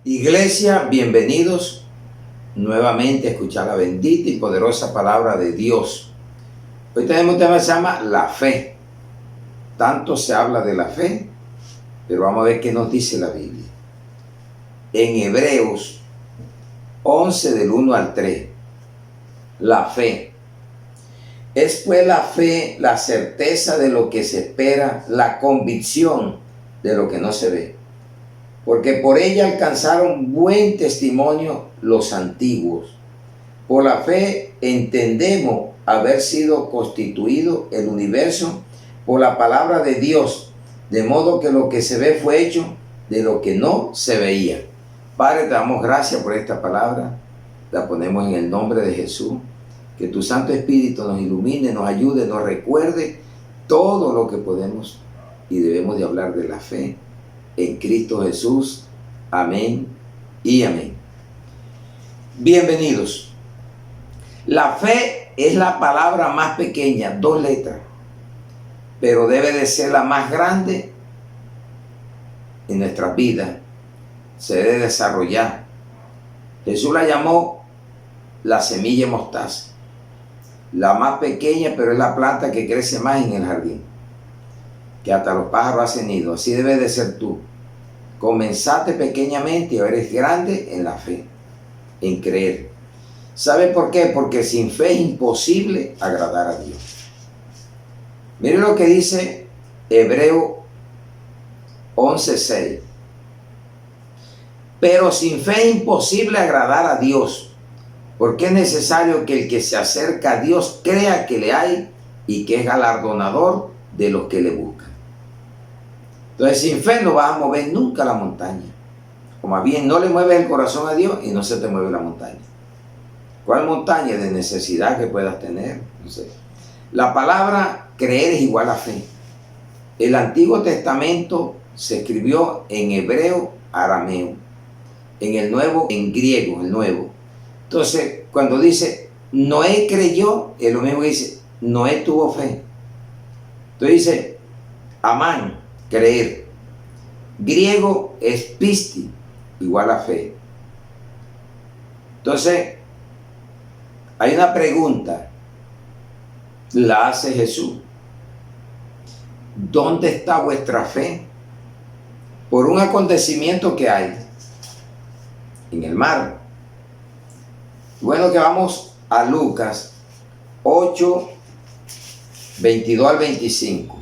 Iglesia, bienvenidos nuevamente a escuchar la bendita y poderosa palabra de Dios. Hoy tenemos un tema que se llama la fe. Tanto se habla de la fe, pero vamos a ver qué nos dice la Biblia. En Hebreos 11 del 1 al 3, la fe. Es pues la fe la certeza de lo que se espera, la convicción de lo que no se ve. Porque por ella alcanzaron buen testimonio los antiguos. Por la fe entendemos haber sido constituido el universo por la palabra de Dios, de modo que lo que se ve fue hecho de lo que no se veía. Padre, te damos gracias por esta palabra, la ponemos en el nombre de Jesús. Que tu Santo Espíritu nos ilumine, nos ayude, nos recuerde todo lo que podemos y debemos de hablar de la fe en Cristo Jesús. Amén y amén. Bienvenidos. La fe es la palabra más pequeña, 2 letras, pero debe de ser la más grande en nuestras vidas. Se debe desarrollar. Jesús la llamó la semilla de mostaza. La más pequeña, pero es la planta que crece más en el jardín, que hasta los pájaros hacen nido. Así debe de ser tú. Comenzaste pequeñamente y ahora eres grande en la fe, en creer. ¿Sabe por qué? Porque sin fe es imposible agradar a Dios. Mire lo que dice Hebreos 11:6. Pero sin fe es imposible agradar a Dios, porque es necesario que el que se acerca a Dios crea que le hay y que es galardonador de los que le buscan. Entonces, sin fe no vas a mover nunca la montaña. O más bien, no le mueves el corazón a Dios y no se te mueve la montaña. ¿Cuál montaña de necesidad que puedas tener? No sé. La palabra creer es igual a fe. El Antiguo Testamento se escribió en hebreo, arameo. En el Nuevo, en griego, el Nuevo. Entonces, cuando dice Noé creyó, es lo mismo que dice Noé tuvo fe. Entonces dice amán, creer. Griego es pisti, igual a fe. Entonces, hay una pregunta, la hace Jesús. ¿Dónde está vuestra fe? Por un acontecimiento que hay en el mar. Bueno, que vamos a Lucas 8, 22 al 25.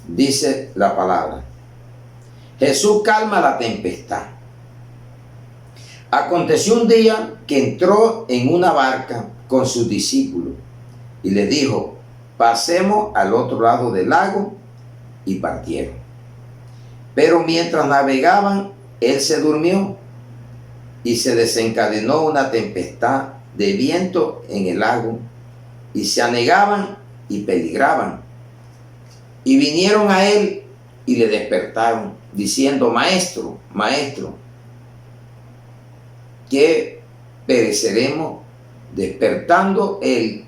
Dice la palabra: Jesús calma la tempestad. Aconteció un día que entró en una barca con sus discípulos y les dijo: pasemos al otro lado del lago, y partieron. Pero mientras navegaban, él se durmió y se desencadenó una tempestad de viento en el lago y se anegaban y peligraban. Y vinieron a él y le despertaron, diciendo: Maestro, Maestro, que pereceremos. Despertando él,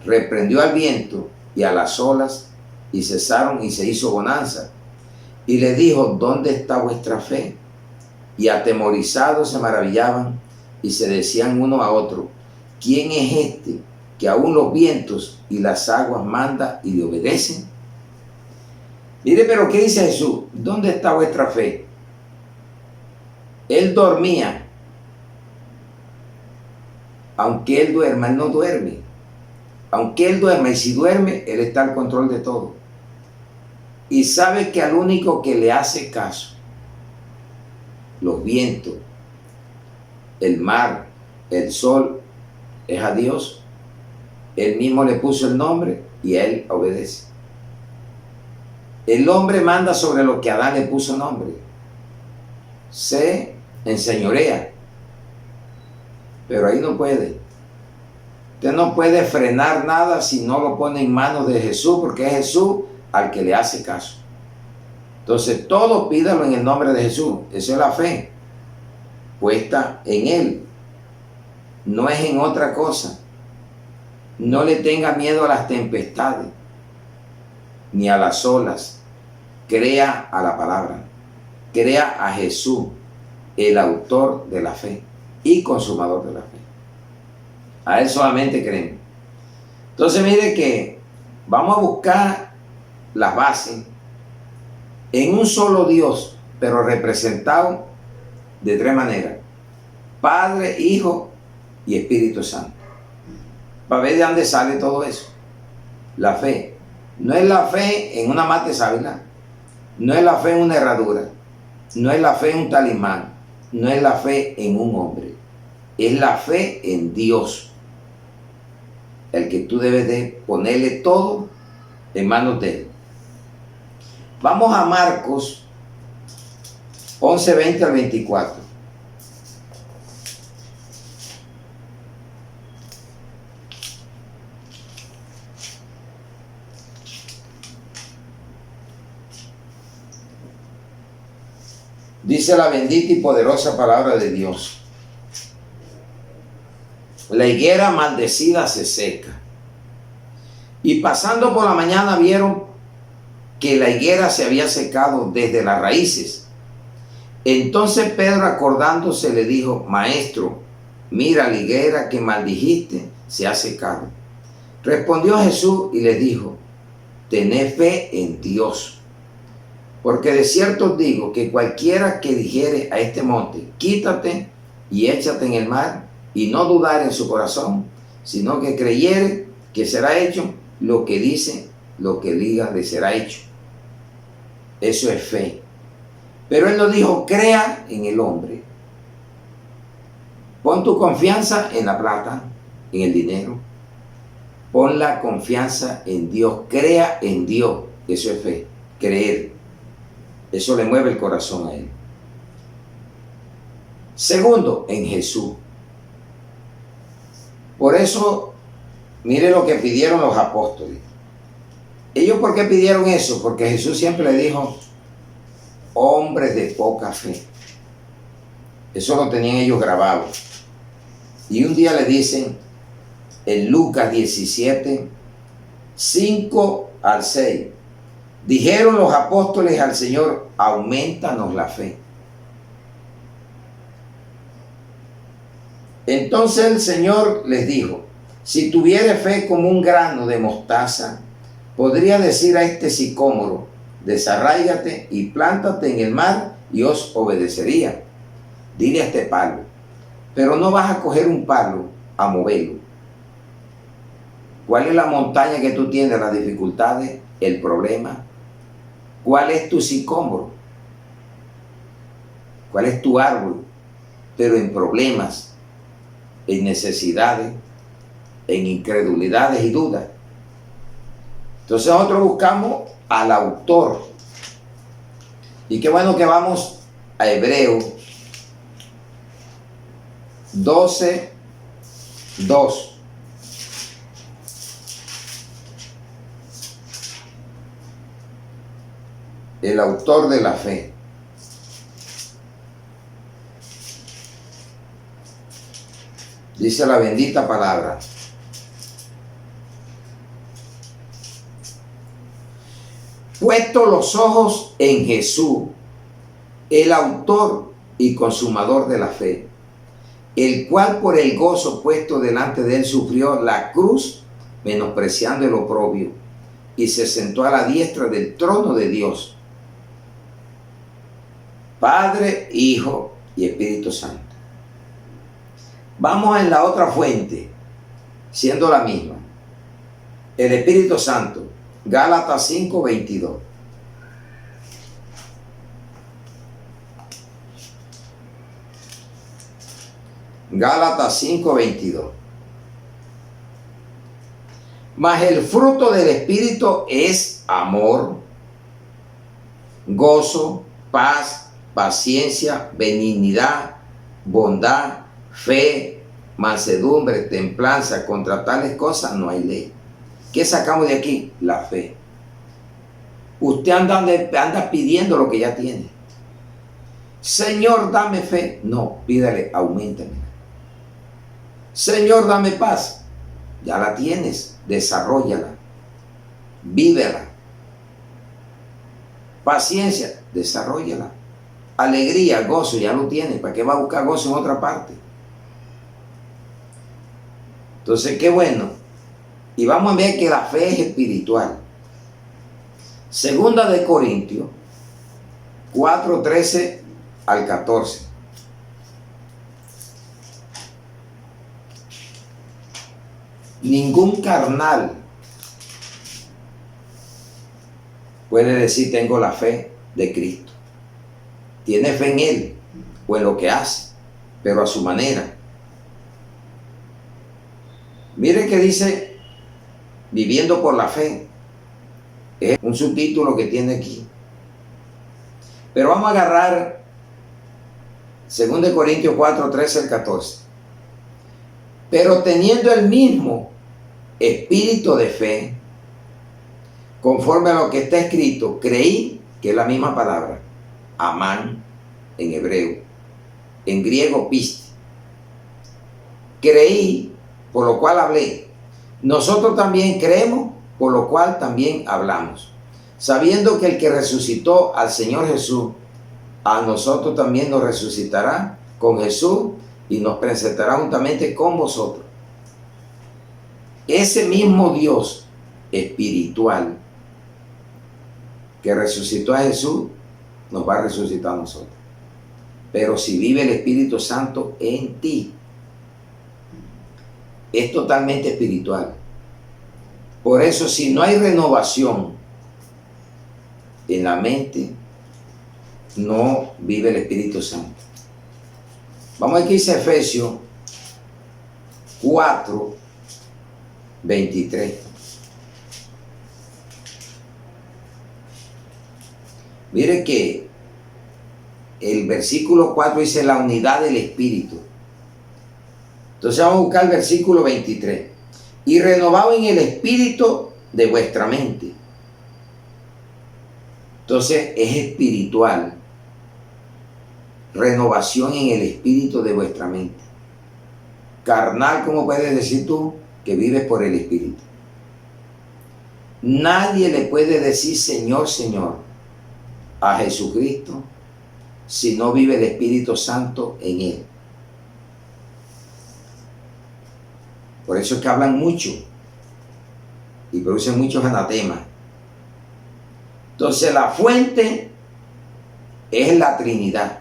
reprendió al viento y a las olas, y cesaron y se hizo bonanza. Y le dijo: ¿dónde está vuestra fe? Y atemorizados se maravillaban y se decían uno a otro: ¿quién es este que aún los vientos y las aguas manda y le obedecen? Mire, pero ¿qué dice Jesús? ¿Dónde está vuestra fe? Él dormía. Aunque él duerma, él no duerme. Aunque él duerma, y si duerme, él está al control de todo. Y sabe que al único que le hace caso, los vientos, el mar, el sol, es a Dios. Él mismo le puso el nombre y él obedece. El hombre manda sobre lo que Adán le puso nombre. Se enseñorea. Pero ahí no puede. Usted no puede frenar nada si no lo pone en manos de Jesús, porque es Jesús al que le hace caso. Entonces, todo pídalo en el nombre de Jesús. Esa es la fe, puesta en Él. No es en otra cosa. No le tenga miedo a las tempestades. ni a las olas. Crea a la palabra. Crea a Jesús, el autor de la fe y consumador de la fe. A Él solamente creemos. Entonces mire que vamos a buscar las bases en un solo Dios, pero representado de tres maneras: Padre, Hijo y Espíritu Santo. Para ver de dónde sale todo eso. La fe. No es la fe en una mata de sábila. No es la fe en una herradura. No es la fe en un talismán. No es la fe en un hombre. Es la fe en Dios. El que tú debes de ponerle todo en manos de Él. Vamos a Marcos 11, 20 al 24. Dice la bendita y poderosa palabra de Dios: la higuera maldecida se seca. Y pasando por la mañana vieron que la higuera se había secado desde las raíces. Entonces Pedro, acordándose, le dijo: Maestro, mira, la higuera que maldijiste se ha secado. Respondió Jesús y les dijo: tened fe en Dios. Porque de cierto os digo que cualquiera que dijere a este monte: quítate y échate en el mar, y no dudar en su corazón, sino que creyere que será hecho lo que dice, lo que diga le será hecho. Eso es fe. Pero Él nos dijo: crea en el hombre. Pon tu confianza en la plata, en el dinero. Pon la confianza en Dios. Crea en Dios. Eso es fe. Creer. Eso le mueve el corazón a Él. Segundo, en Jesús. Por eso, mire lo que pidieron los apóstoles. ¿Ellos por qué pidieron eso? Porque Jesús siempre le dijo: hombres de poca fe. Eso lo tenían ellos grabado. Y un día le dicen en Lucas 17, 5 al 6. Dijeron los apóstoles al Señor: aumentanos la fe. Entonces el Señor les dijo: si tuviere fe como un grano de mostaza, podría decir a este sicómoro: desarráigate y plántate en el mar, y os obedecería. Dile a este palo. Pero no vas a coger un palo a moverlo. ¿Cuál es la montaña que tú tienes, las dificultades, el problema? ¿Cuál es tu sicómoro? ¿Cuál es tu árbol? Pero en problemas, en necesidades, en incredulidades y dudas. Entonces nosotros buscamos al autor. Y qué bueno que vamos a Hebreos 12, 2. El autor de la fe. Dice la bendita palabra: puesto los ojos en Jesús, el autor y consumador de la fe, el cual por el gozo puesto delante de él sufrió la cruz, menospreciando el oprobio, y se sentó a la diestra del trono de Dios. Padre, Hijo y Espíritu Santo. Vamos en la otra fuente, siendo la misma. El Espíritu Santo. Gálatas 5, 22. Gálatas 5, 22. Mas el fruto del Espíritu es amor, gozo, paz, paciencia, benignidad, bondad, fe, mansedumbre, templanza. Contra tales cosas no hay ley. ¿Qué sacamos de aquí? La fe. Usted anda pidiendo lo que ya tiene. Señor, dame fe. No, pídale, auméntame. Señor, dame paz. Ya la tienes, desarróllala, vívela. Paciencia, desarróllala. Alegría, gozo, ya lo tiene. ¿Para qué va a buscar gozo en otra parte? Entonces, qué bueno. Y vamos a ver que la fe es espiritual. Segunda de Corintios 4:13 al 14. Ningún carnal puede decir tengo la fe de Cristo. Tiene fe en Él o en lo que hace, pero a su manera. Mire que dice viviendo por la fe. Es un subtítulo que tiene aquí. Pero vamos a agarrar 2 Corintios 4:13 al 14. Pero teniendo el mismo espíritu de fe, conforme a lo que está escrito, creí, que es la misma palabra, amán en hebreo, en griego piste. Creí, por lo cual hablé. Nosotros también creemos, por lo cual también hablamos, sabiendo que el que resucitó al Señor Jesús, a nosotros también nos resucitará con Jesús y nos presentará juntamente con vosotros. Ese mismo Dios espiritual que resucitó a Jesús, nos va a resucitar a nosotros. Pero si vive el Espíritu Santo en ti, es totalmente espiritual. Por eso, si no hay renovación en la mente, no vive el Espíritu Santo. Vamos a que dice Efesios 4:23. Mire que el versículo 4 dice la unidad del Espíritu. Entonces vamos a buscar el versículo 23. Y renovado en el espíritu de vuestra mente. Entonces es espiritual. Renovación en el espíritu de vuestra mente. Carnal, ¿cómo puedes decir tú que vives por el Espíritu? Nadie le puede decir Señor, Señor a Jesucristo si no vive el Espíritu Santo en él. Por eso es que hablan mucho y producen muchos anatemas. Entonces la fuente es la Trinidad.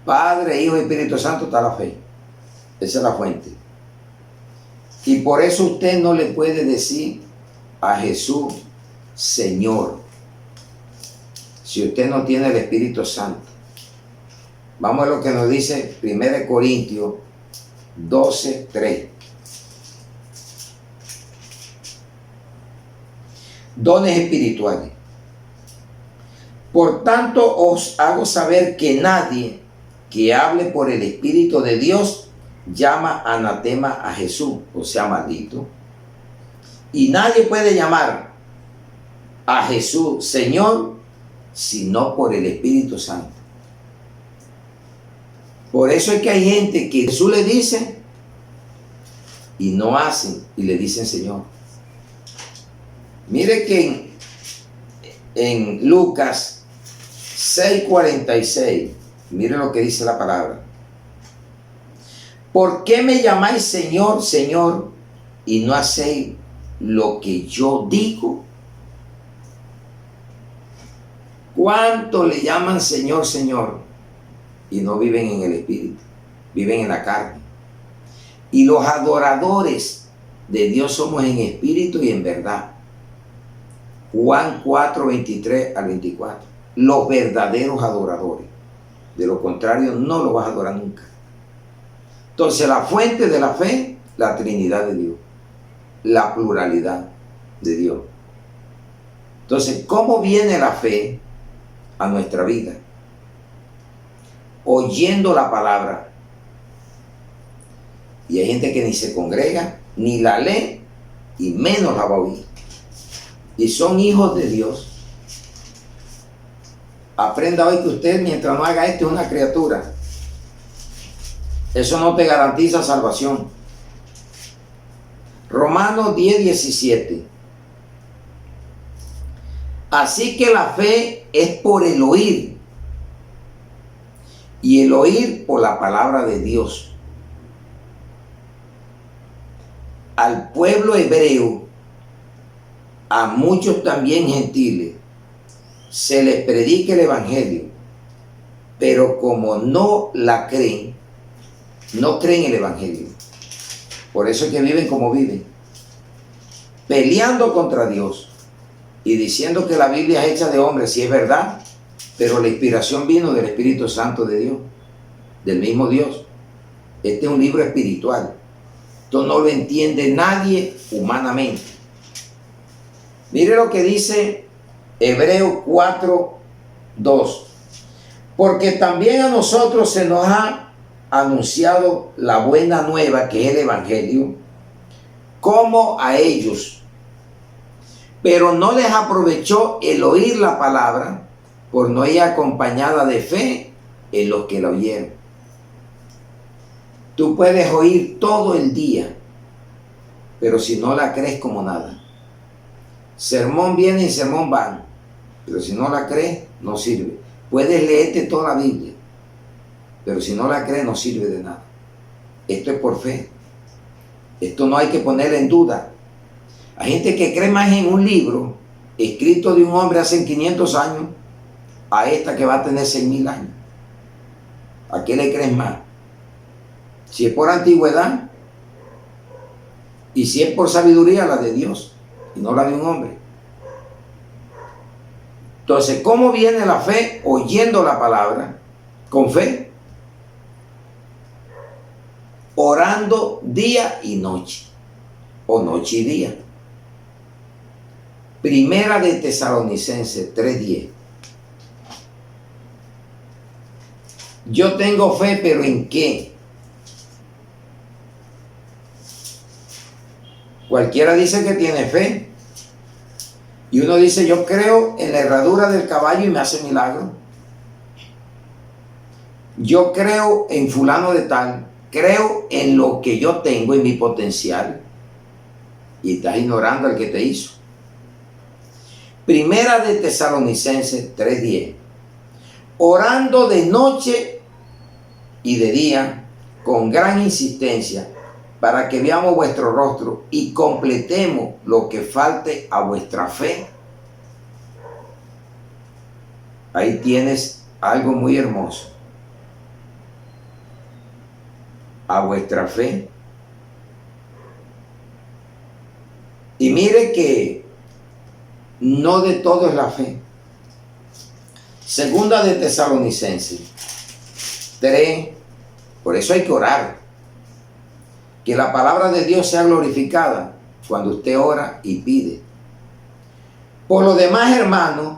Padre, Hijo y Espíritu Santo está la fe. Esa es la fuente. Y por eso usted no le puede decir a Jesús Señor si usted no tiene el Espíritu Santo. Vamos a lo que nos dice 1 Corintios 12:3. Dones espirituales. Por tanto os hago saber que nadie que hable por el Espíritu de Dios llama anatema a Jesús, o sea, maldito. Y nadie puede llamar a Jesús Señor sino por el Espíritu Santo. Por eso es que hay gente que Jesús le dice y no hacen y le dicen Señor. Mire que en Lucas 6:46, mire lo que dice la palabra. ¿Por qué me llamáis Señor, Señor, y no hacéis lo que yo digo? ¿Cuánto le llaman Señor, Señor? Y no viven en el Espíritu, viven en la carne. Y los adoradores de Dios somos en espíritu y en verdad. Juan 4:23 al 24. Los verdaderos adoradores. De lo contrario, no lo vas a adorar nunca. Entonces, la fuente de la fe, la Trinidad de Dios. La pluralidad de Dios. Entonces, ¿cómo viene la fe a nuestra vida? Oyendo la palabra. Y hay gente que ni se congrega, ni la lee, y menos la va a oír. Y son hijos de Dios. Aprenda hoy que usted, mientras no haga esto, es una criatura. Eso no te garantiza salvación. Romanos 10:17. Así que la fe es por el oír, y el oír por la palabra de Dios. Al pueblo hebreo, a muchos también gentiles, se les predica el evangelio, pero como no la creen, no creen el evangelio. Por eso es que viven como viven, peleando contra Dios y diciendo que la Biblia es hecha de hombres, si es verdad, pero la inspiración vino del Espíritu Santo de Dios, del mismo Dios. Este es un libro espiritual. Esto no lo entiende nadie humanamente. Mire lo que dice Hebreos 4:2. Porque también a nosotros se nos ha anunciado la buena nueva, que es el evangelio, como a ellos. Pero no les aprovechó el oír la palabra, por no ir acompañada de fe en los que la oyeron. Tú puedes oír todo el día, pero si no la crees, como nada. Sermón viene y sermón van, pero si no la crees, no sirve. Puedes leerte toda la Biblia, pero si no la crees, no sirve de nada. Esto es por fe. Esto no hay que poner en duda. Hay gente que cree más en un libro escrito de un hombre hace 500 años a esta que va a tener 6,000 años. ¿A qué le crees más? Si es por antigüedad y si es por sabiduría, la de Dios y no la de un hombre. Entonces, ¿cómo viene la fe? Oyendo la palabra, con fe, orando día y noche, o noche y día. Primera de Tesalonicenses 3:10. Yo tengo fe, pero ¿en qué? Cualquiera dice que tiene fe. Y uno dice, yo creo en la herradura del caballo y me hace milagro. Yo creo en fulano de tal. Creo en lo que yo tengo, en mi potencial. Y estás ignorando al que te hizo. Primera de Tesalonicenses 3:10. Orando de noche y de día, con gran insistencia, para que veamos vuestro rostro y completemos lo que falte a vuestra fe. Ahí tienes algo muy hermoso. A vuestra fe. Y mire que no de todo es la fe. Segunda de Tesalonicenses 3. Por eso hay que orar. Que la palabra de Dios sea glorificada cuando usted ora y pide. Por lo demás, hermanos,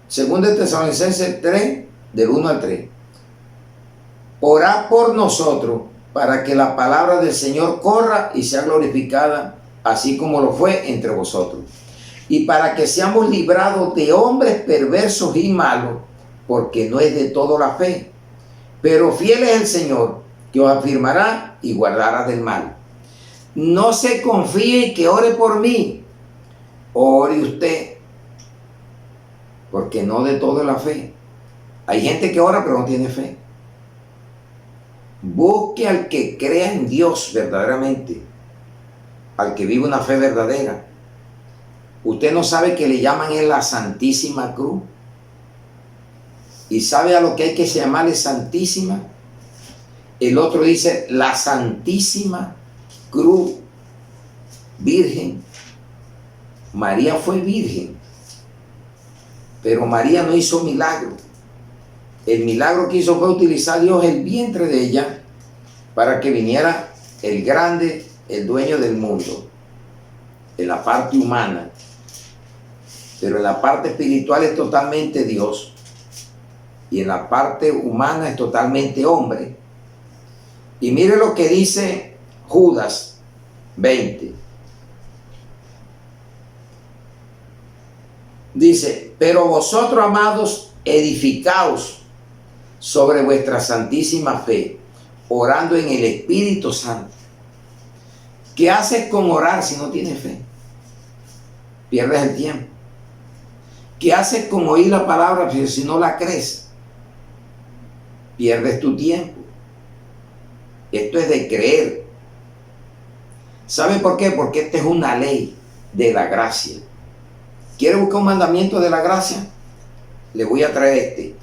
segunda de Tesalonicenses 3, del 1 al 3. Orad por nosotros para que la palabra del Señor corra y sea glorificada, así como lo fue entre vosotros. Y para que seamos librados de hombres perversos y malos, porque no es de todo la fe. Pero fiel es el Señor, que os afirmará y guardará del mal. No se confíe y que ore por mí. Ore usted, porque no de todo es la fe. Hay gente que ora pero no tiene fe. Busque al que crea en Dios verdaderamente, al que vive una fe verdadera. Usted no sabe que le llaman en la Santísima Cruz. ¿Y sabe a lo que hay que llamarle Santísima? El otro dice la Santísima Cruz Virgen. María fue virgen, pero María no hizo milagro. El milagro que hizo fue utilizar Dios el vientre de ella para que viniera el grande, el dueño del mundo, en la parte humana. Pero en la parte espiritual es totalmente Dios y en la parte humana es totalmente hombre. Y mire lo que dice Judas 20. Dice, pero vosotros, amados, edificaos sobre vuestra santísima fe, orando en el Espíritu Santo. ¿Qué haces con orar si no tienes fe? Pierdes el tiempo. ¿Qué haces con oír la palabra pero si no la crees? Pierdes tu tiempo. Esto es de creer. ¿Sabe por qué? Porque esta es una ley de la gracia. ¿Quiere buscar un mandamiento de la gracia? Le voy a traer este.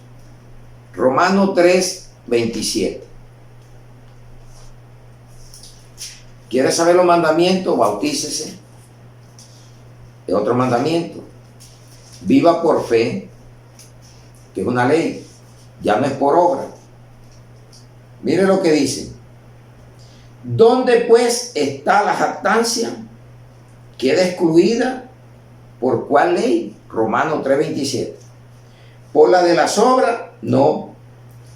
Romanos 3, 27. ¿Quiere saber los mandamientos? Bautícese. Es otro mandamiento. Viva por fe, que es una ley. Ya no es por obra. Mire lo que dice. ¿Dónde pues está la jactancia? ¿Queda excluida? ¿Por cuál ley? Romanos 3:27. ¿Por la de las obras? No,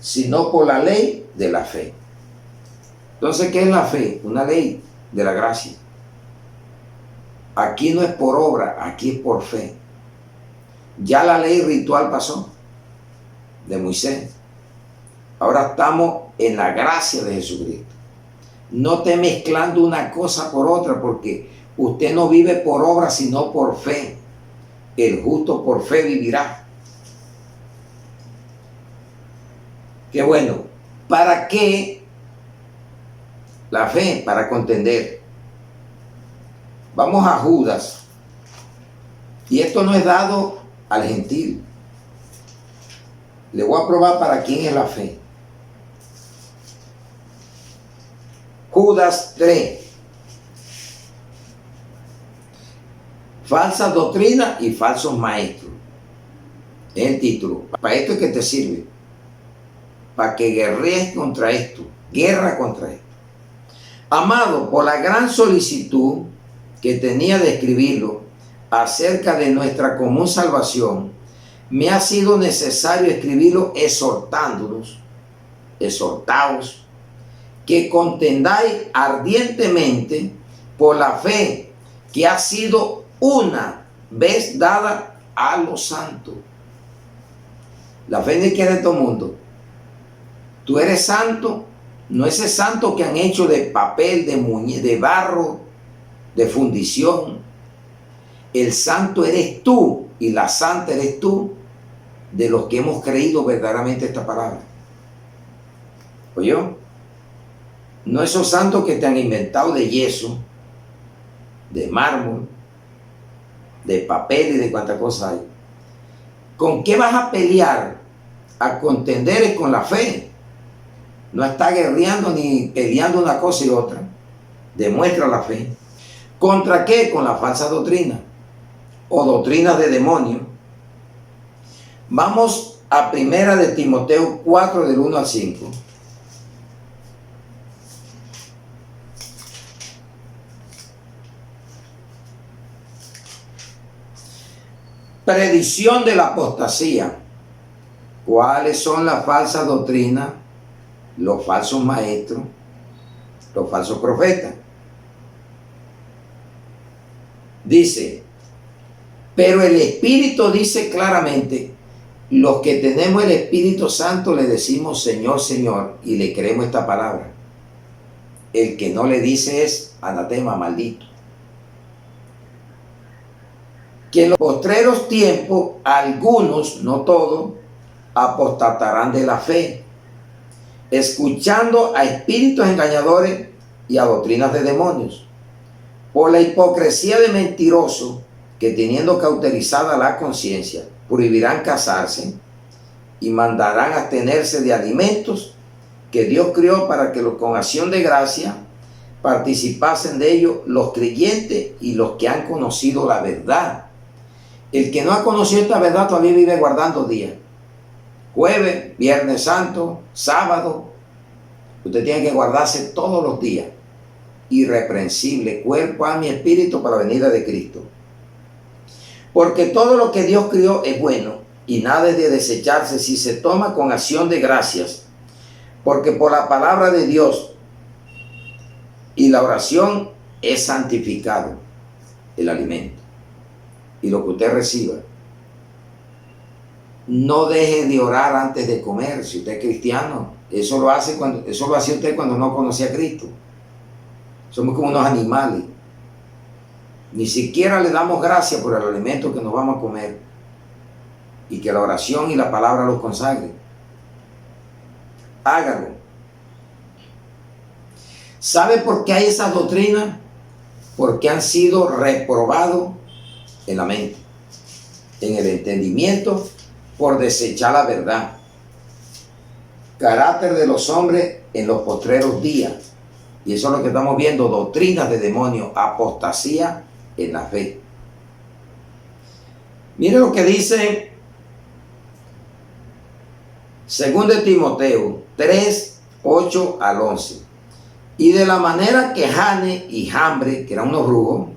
sino por la ley de la fe. Entonces, ¿qué es la fe? Una ley de la gracia. Aquí no es por obra, aquí es por fe. Ya la ley ritual pasó de Moisés. Ahora estamos en la gracia de Jesucristo. No esté mezclando una cosa por otra, porque usted no vive por obra, sino por fe. El justo por fe vivirá. Qué bueno. ¿Para qué la fe? Para contender. Vamos a Judas. Y esto no es dado al gentil. Le voy a probar para quién es la fe. Judas 3. Falsa doctrina y falsos maestros. Es el título. Para esto es que te sirve. Para que guerrees contra esto. Guerra contra esto. Amado, por la gran solicitud que tenía de escribirlo acerca de nuestra común salvación, me ha sido necesario escribirlo exhortándolos, exhortaos, que contendáis ardientemente por la fe que ha sido una vez dada a los santos. La fe de que es de todo mundo. Tú eres santo, no ese santo que han hecho de papel, de barro, de fundición. El santo eres tú y la santa eres tú, de los que hemos creído verdaderamente esta palabra. ¿Oyó? No esos santos que te han inventado de yeso, de mármol, de papel y de cuánta cosa hay. ¿Con qué vas a pelear? A contender es con la fe. No está guerreando ni peleando una cosa y otra. Demuestra la fe. ¿Contra qué? Con la falsa doctrina o doctrinas de demonios. Vamos a 1 de Timoteo 4 del 1 al 5. Predicción de la apostasía. ¿Cuáles son las falsas doctrinas? Los falsos maestros, los falsos profetas. Dice, pero el Espíritu dice claramente, los que tenemos el Espíritu Santo le decimos Señor, Señor, y le creemos esta palabra. El que no le dice es anatema, maldito. Que en los postreros tiempos algunos, no todos, apostatarán de la fe, escuchando a espíritus engañadores y a doctrinas de demonios, por la hipocresía de mentirosos que teniendo cauterizada la conciencia, prohibirán casarse y mandarán abstenerse de alimentos que Dios crió para que con acción de gracia participasen de ellos los creyentes y los que han conocido la verdad. El que no ha conocido esta verdad todavía vive guardando días. Jueves, Viernes Santo, sábado. Usted tiene que guardarse todos los días. Irreprensible, cuerpo, alma y espíritu para la venida de Cristo. Porque todo lo que Dios crió es bueno y nada es de desecharse si se toma con acción de gracias. Porque por la palabra de Dios y la oración es santificado el alimento y lo que usted reciba. No deje de orar antes de comer. Si usted es cristiano, eso lo hacía usted cuando no conocía a Cristo. Somos como unos animales. Ni siquiera le damos gracias por el alimento que nos vamos a comer. y que la oración y la palabra los consagre. Hágalo. ¿Sabe por qué hay esas doctrinas? Porque han sido reprobados en la mente, en el entendimiento, por desechar la verdad. Carácter de los hombres en los postreros días. Y eso es lo que estamos viendo, doctrinas de demonios, apostasía en la fe. Mire lo que dice 2 de Timoteo 3, 8 al 11. Y de la manera que Jane y Jambre, que eran unos brujos,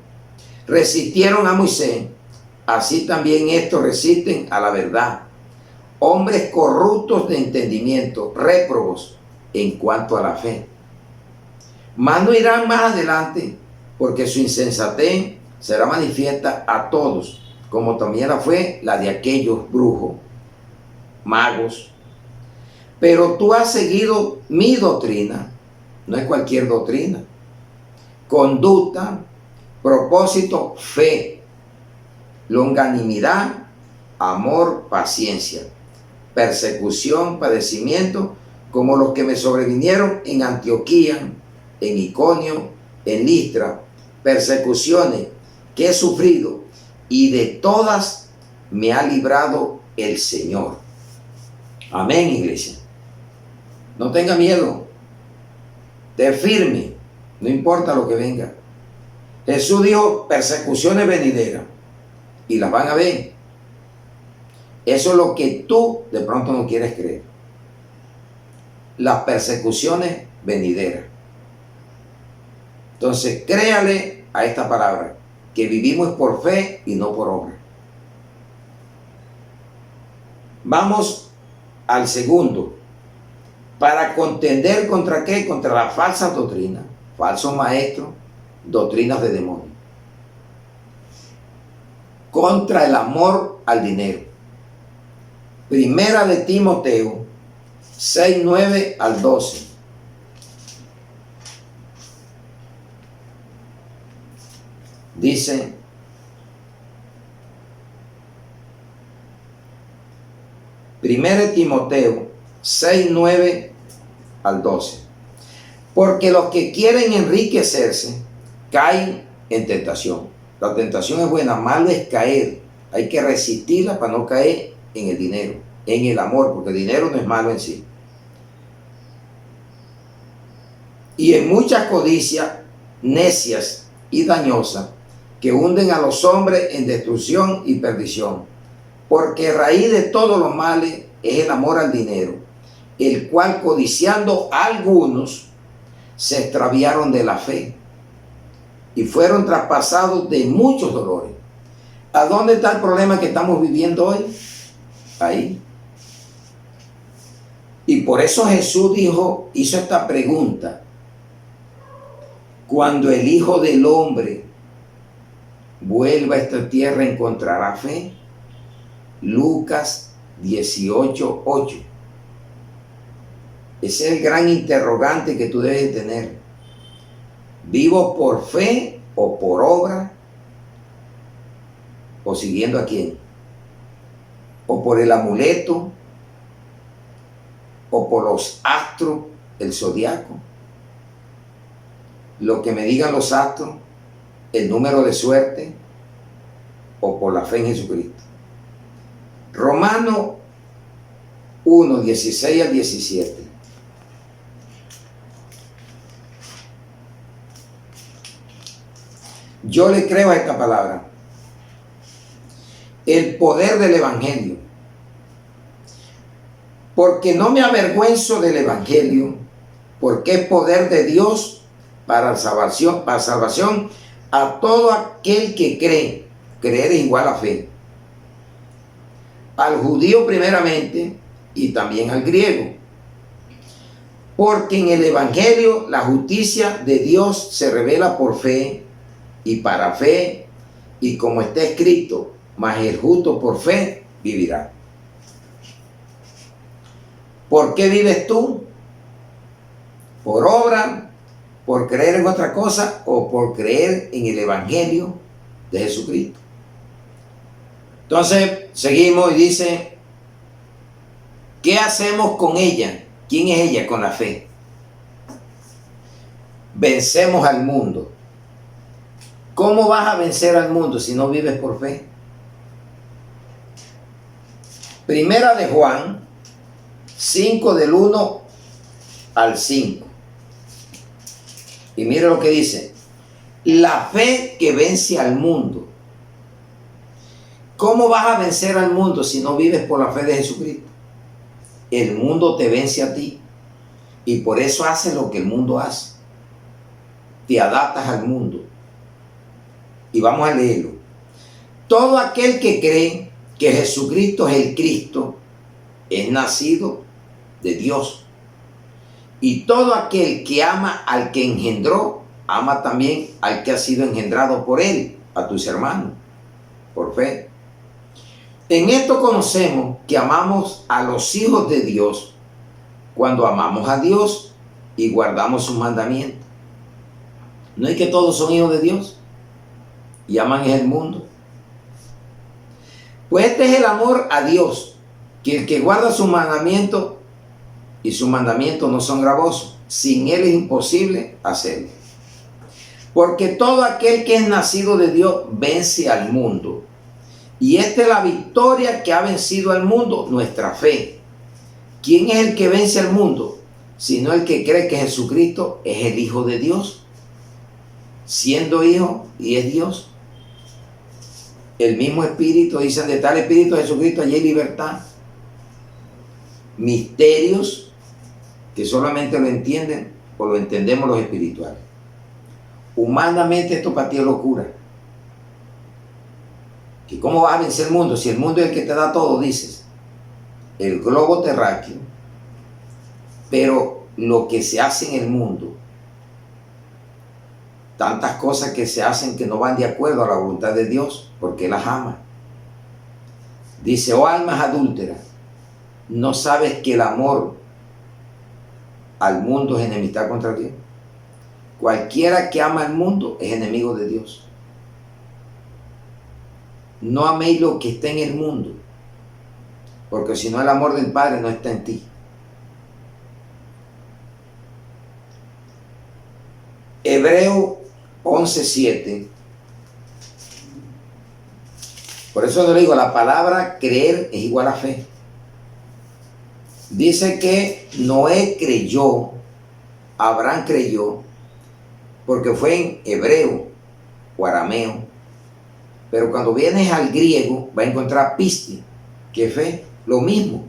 resistieron a Moisés, así también estos resisten a la verdad. Hombres corruptos de entendimiento, réprobos en cuanto a la fe. Mas no irán más adelante, porque su insensatez será manifiesta a todos, como también la fue la de aquellos brujos, magos. Pero tú has seguido mi doctrina, no es cualquier doctrina, conducta, propósito, fe, longanimidad, amor, paciencia, persecución, padecimiento, como los que me sobrevinieron en Antioquía, en Iconio, en Listra, persecuciones que he sufrido, y de todas me ha librado el Señor. Amén, iglesia. No tenga miedo. Esté firme, no importa lo que venga. Jesús dijo persecuciones venideras, y las van a ver. Eso es lo que tú de pronto no quieres creer. Las persecuciones venideras. Entonces, créale a esta palabra, que vivimos por fe y no por obra. Vamos al segundo. Para contender contra qué? Contra la falsa doctrina, falsos maestros, doctrinas de demonios. Contra el amor al dinero. Primera de Timoteo 6, 9 al 12. Dice: Primera de Timoteo 6, 9 al 12. Porque los que quieren enriquecerse caen en tentación. La tentación es buena, malo es caer. Hay que resistirla para no caer en el dinero, en el amor, porque el dinero no es malo en sí. Y en muchas codicias necias y dañosas, que hunden a los hombres en destrucción y perdición. Porque raíz de todos los males es el amor al dinero, el cual codiciando a algunos se extraviaron de la fe y fueron traspasados de muchos dolores. ¿A dónde está el problema que estamos viviendo hoy? Ahí. Y por eso Jesús hizo esta pregunta: cuando el Hijo del Hombre vuelva a esta tierra, ¿encontrará fe? Lucas 18, 8. Ese es el gran interrogante que tú debes tener. ¿Vivo por fe o por obra? ¿O siguiendo a quién? ¿O por el amuleto? ¿O por los astros, el zodiaco? Lo que me digan los astros, el número de suerte, o por la fe en Jesucristo. Romanos 1, 16 al 17. Yo le creo a esta palabra. El poder del Evangelio. Porque no me avergüenzo del Evangelio, porque es poder de Dios para salvación a todo aquel que cree. Creer es igual a fe. Al judío primeramente y también al griego. Porque en el Evangelio la justicia de Dios se revela por fe y para fe, y como está escrito, mas el justo por fe vivirá. ¿Por qué vives tú? ¿Por obra? ¿Por creer en otra cosa? ¿O por creer en el Evangelio de Jesucristo? Entonces, seguimos y dice, ¿qué hacemos con ella? ¿Quién es ella con la fe? Vencemos al mundo. ¿Cómo vas a vencer al mundo si no vives por fe? Primera de Juan 5 del 1 al 5. Y mire lo que dice. La fe que vence al mundo. ¿Cómo vas a vencer al mundo si no vives por la fe de Jesucristo? El mundo te vence a ti. Y por eso haces lo que el mundo hace. Te adaptas al mundo. Y vamos a leerlo. Todo aquel que cree que Jesucristo es el Cristo es nacido de Dios. Y todo aquel que ama al que engendró, ama también al que ha sido engendrado por él, a tus hermanos, por fe. En esto conocemos que amamos a los hijos de Dios cuando amamos a Dios y guardamos sus mandamientos. ¿No es que todos son hijos de Dios y aman el mundo? Pues este es el amor a Dios, que el que guarda sus mandamientos, y sus mandamientos no son gravosos, sin él es imposible hacerlo. Porque todo aquel que es nacido de Dios vence al mundo. Y esta es la victoria que ha vencido al mundo, nuestra fe. ¿Quién es el que vence al mundo? Sino el que cree que Jesucristo es el Hijo de Dios, siendo Hijo y es Dios. El mismo Espíritu, dicen, de tal Espíritu de Jesucristo allí hay libertad. Misterios que solamente lo entienden o lo entendemos los espirituales. Humanamente esto para ti es locura. ¿Y cómo vas a vencer el mundo? Si el mundo es el que te da todo, dices. El globo terráqueo. Pero lo que se hace en el mundo, tantas cosas que se hacen que no van de acuerdo a la voluntad de Dios, porque Él las ama. Dice, oh almas adúlteras, ¿no sabes que el amor al mundo es enemistad contra Dios? Cualquiera que ama al mundo es enemigo de Dios. No améis lo que está en el mundo, porque si no el amor del Padre no está en ti. Hebreo 11:7. Por eso le digo, la palabra creer es igual a fe. Dice que Noé creyó, Abraham creyó, porque fue en hebreo o arameo. Pero cuando vienes al griego, va a encontrar pisti, que es fe, lo mismo.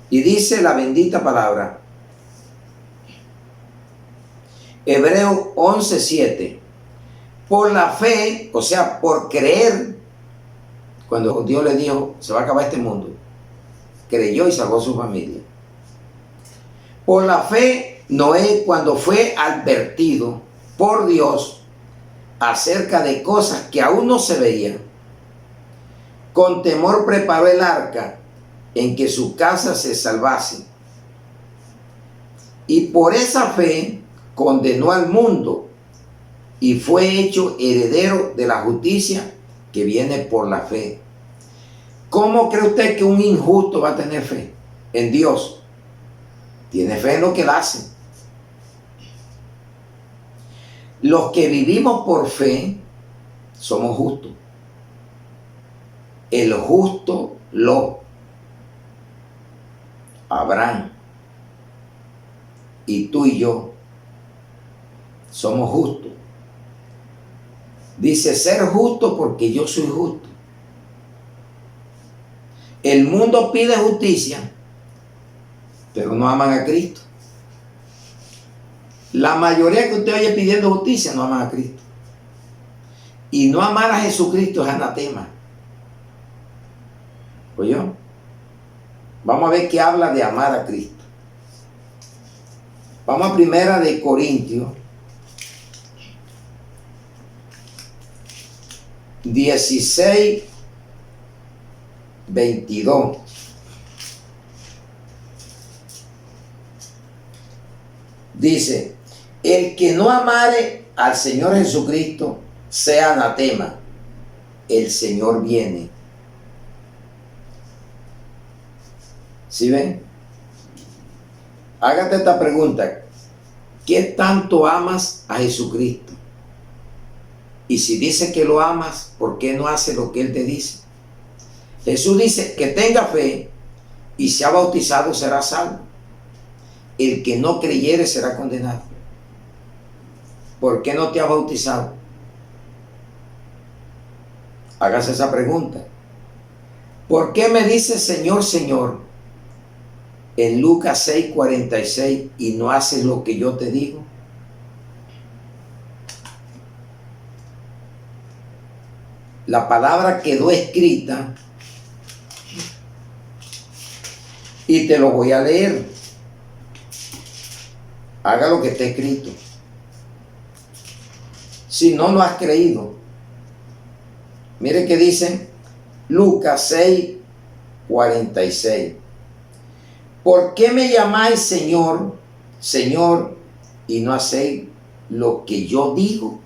Y dice la bendita palabra, Hebreo 11:7, por la fe, o sea, por creer, cuando Dios le dijo, se va a acabar este mundo, creyó y salvó a su familia. Por la fe, Noé, cuando fue advertido por Dios acerca de cosas que aún no se veían, con temor preparó el arca en que su casa se salvase. Y por esa fe condenó al mundo y fue hecho heredero de la justicia que viene por la fe. ¿Cómo cree usted que un injusto va a tener fe en Dios? Tiene fe en lo que él hace. Los que vivimos por fe somos justos. El justo Lot, Abraham y tú y yo somos justos. Dice ser justo porque yo soy justo. El mundo pide justicia, pero no aman a Cristo. La mayoría que usted oye pidiendo justicia no aman a Cristo. Y no amar a Jesucristo es anatema. ¿Oye? Vamos a ver qué habla de amar a Cristo. Vamos a Primera de Corintios 16:22. Dice, el que no amare al Señor Jesucristo sea anatema. El Señor viene ¿Sí ven? Hágate esta pregunta. ¿Qué tanto amas a Jesucristo? Y si dice que lo amas, ¿por qué no hace lo que Él te dice? Jesús dice que tenga fe y sea bautizado será salvo. El que no creyere será condenado. ¿Por qué no te has bautizado? Hágase esa pregunta. ¿Por qué me dices Señor, Señor en Lucas 6:46 y no haces lo que yo te digo? La palabra quedó escrita y te lo voy a leer. Haga lo que esté escrito. Si no, no has creído. Mire que dice Lucas 6:46. ¿Por qué me llamáis Señor, Señor, y no hacéis lo que yo digo?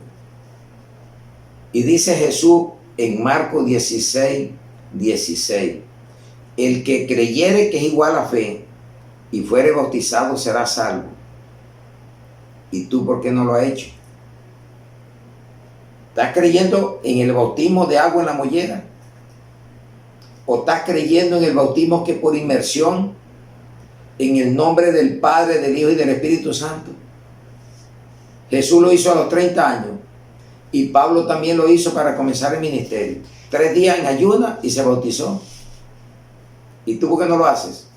Y dice Jesús en Marcos 16:16. El que creyere que es igual a fe y fuere bautizado será salvo. ¿Y tú por qué no lo has hecho? ¿Estás creyendo en el bautismo de agua en la mollera? ¿O estás creyendo en el bautismo que por inmersión en el nombre del Padre, del Hijo y del Espíritu Santo? Jesús lo hizo a los 30 años y Pablo también lo hizo para comenzar el ministerio. 3 días en ayuna y se bautizó. ¿Y tú por qué no lo haces?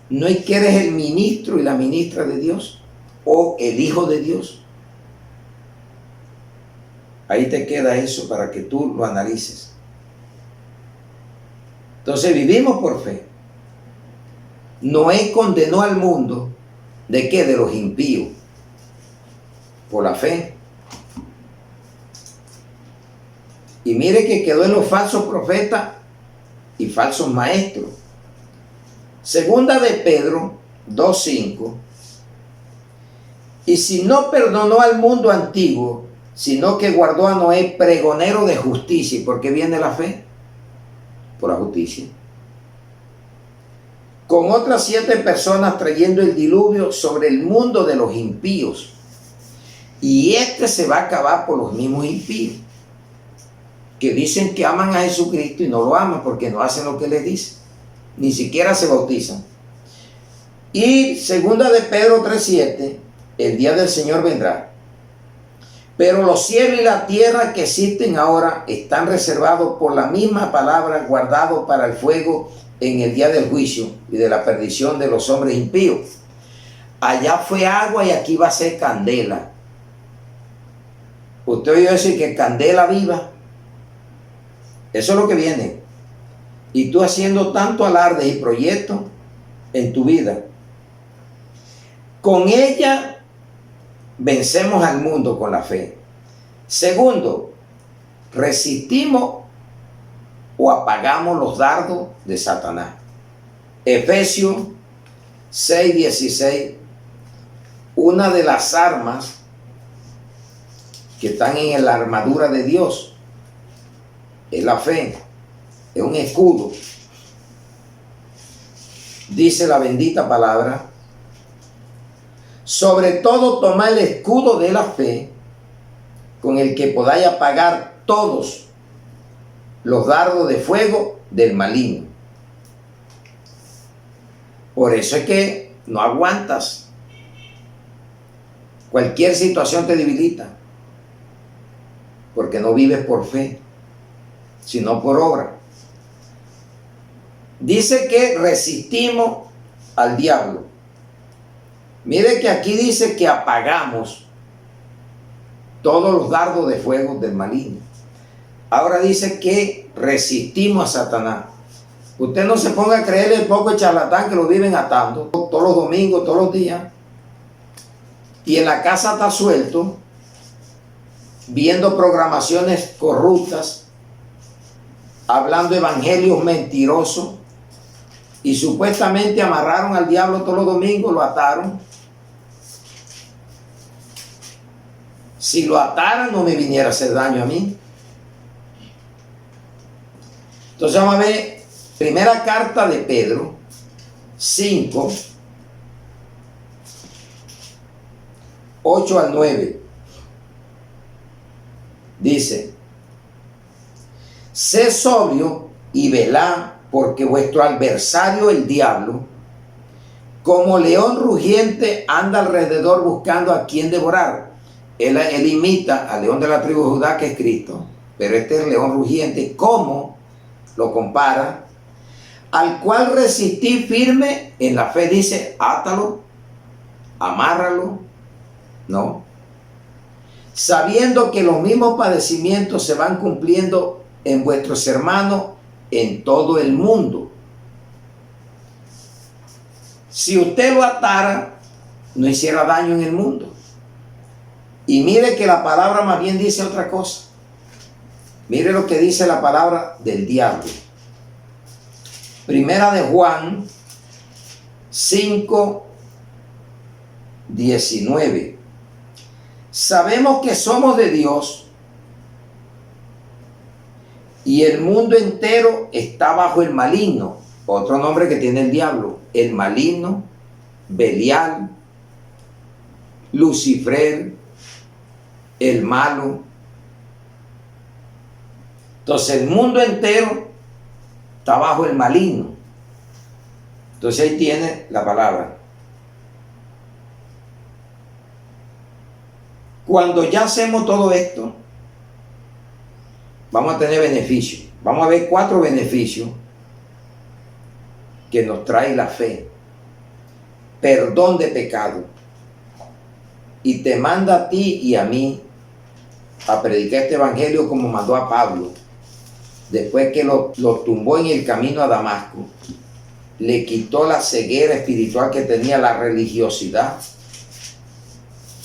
¿No es que eres el ministro y la ministra de Dios? ¿O el Hijo de Dios? Ahí te queda eso para que tú lo analices. Entonces vivimos por fe. Noé condenó al mundo. ¿De qué? De los impíos. Por la fe. Y mire que quedó en los falsos profetas y falsos maestros. Segunda de Pedro 2:5. Y si no perdonó al mundo antiguo, sino que guardó a Noé pregonero de justicia. ¿Y por qué viene la fe? Por la justicia. Con otras 7 personas trayendo el diluvio sobre el mundo de los impíos. Y este se va a acabar por los mismos impíos, que dicen que aman a Jesucristo y no lo aman porque no hacen lo que les dice. Ni siquiera se bautizan. Y segunda de Pedro 3:7, el día del Señor vendrá. Pero los cielos y la tierra que existen ahora están reservados por la misma palabra, guardados para el fuego en el día del juicio y de la perdición de los hombres impíos. Allá fue agua y aquí va a ser candela. Usted oyó decir que candela viva. Eso es lo que viene. Y tú haciendo tanto alarde y proyectos en tu vida. Con ella vencemos al mundo con la fe. Segundo, resistimos o apagamos los dardos de Satanás. Efesios 6:16. Una de las armas que están en la armadura de Dios es la fe. Es un escudo. Dice la bendita palabra: sobre todo tomad el escudo de la fe, con el que podáis apagar todos los dardos de fuego del maligno. Por eso es que no aguantas. Cualquier situación te debilita, porque no vives por fe, sino por obra. Dice que resistimos al diablo. Mire que aquí dice que apagamos todos los dardos de fuego del maligno. Ahora dice que resistimos a Satanás. Usted no se ponga a creer el poco charlatán que lo viven atando todos los domingos, todos los días. Y en la casa está suelto, viendo programaciones corruptas, hablando evangelios mentirosos. Y supuestamente amarraron al diablo todos los domingos, lo ataron. Si lo ataran, no me viniera a hacer daño a mí. Entonces vamos a ver, primera carta de Pedro, 5, 8 al 9. Dice: sé sobrio y velad, porque vuestro adversario el diablo, como león rugiente, anda alrededor buscando a quien devorar. Él imita al león de la tribu de Judá, que es Cristo, pero este es el león rugiente. ¿Cómo lo compara? Al cual resistí firme en la fe. Dice, átalo, amárralo, ¿no? Sabiendo que los mismos padecimientos se van cumpliendo en vuestros hermanos en todo el mundo. Si usted lo atara, no hiciera daño en el mundo. Y mire que la palabra más bien dice otra cosa. Mire lo que dice la palabra del diablo. Primera de Juan 5, 19. Sabemos que somos de Dios y el mundo entero está bajo el maligno. Otro nombre que tiene el diablo: el maligno, Belial, Lucifer, el malo. Entonces el mundo entero está bajo el maligno. Entonces ahí tiene la palabra. Cuando ya hacemos todo esto, vamos a tener beneficios. Vamos a ver 4 beneficios que nos trae la fe. Perdón de pecado. Y te manda a ti y a mí a predicar este evangelio como mandó a Pablo. Después que lo tumbó en el camino a Damasco, le quitó la ceguera espiritual que tenía, la religiosidad.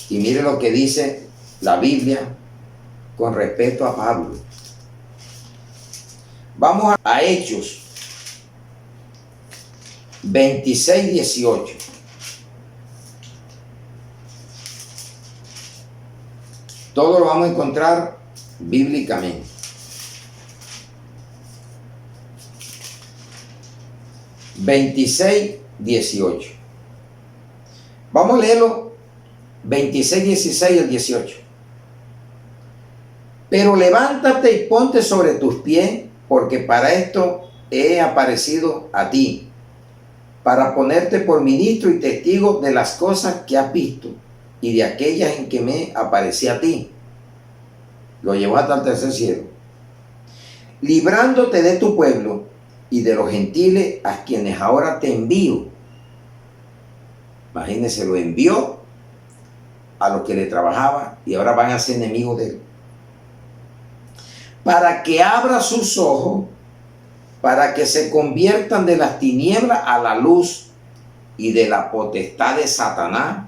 Y mire lo que dice la Biblia con respecto a Pablo. Vamos a Hechos 26, 18. Todo lo vamos a encontrar bíblicamente. (26, 18). Vamos a leerlo 26, 16 al 18. Pero levántate y ponte sobre tus pies, porque para esto he aparecido a ti, para ponerte por ministro y testigo de las cosas que has visto y de aquellas en que me aparecí a ti. Lo llevó hasta el tercer cielo, librándote de tu pueblo y de los gentiles a quienes ahora te envío. Imagínense, lo envió a los que le trabajaban y ahora van a ser enemigos de él. Para que abra sus ojos, para que se conviertan de las tinieblas a la luz y de la potestad de Satanás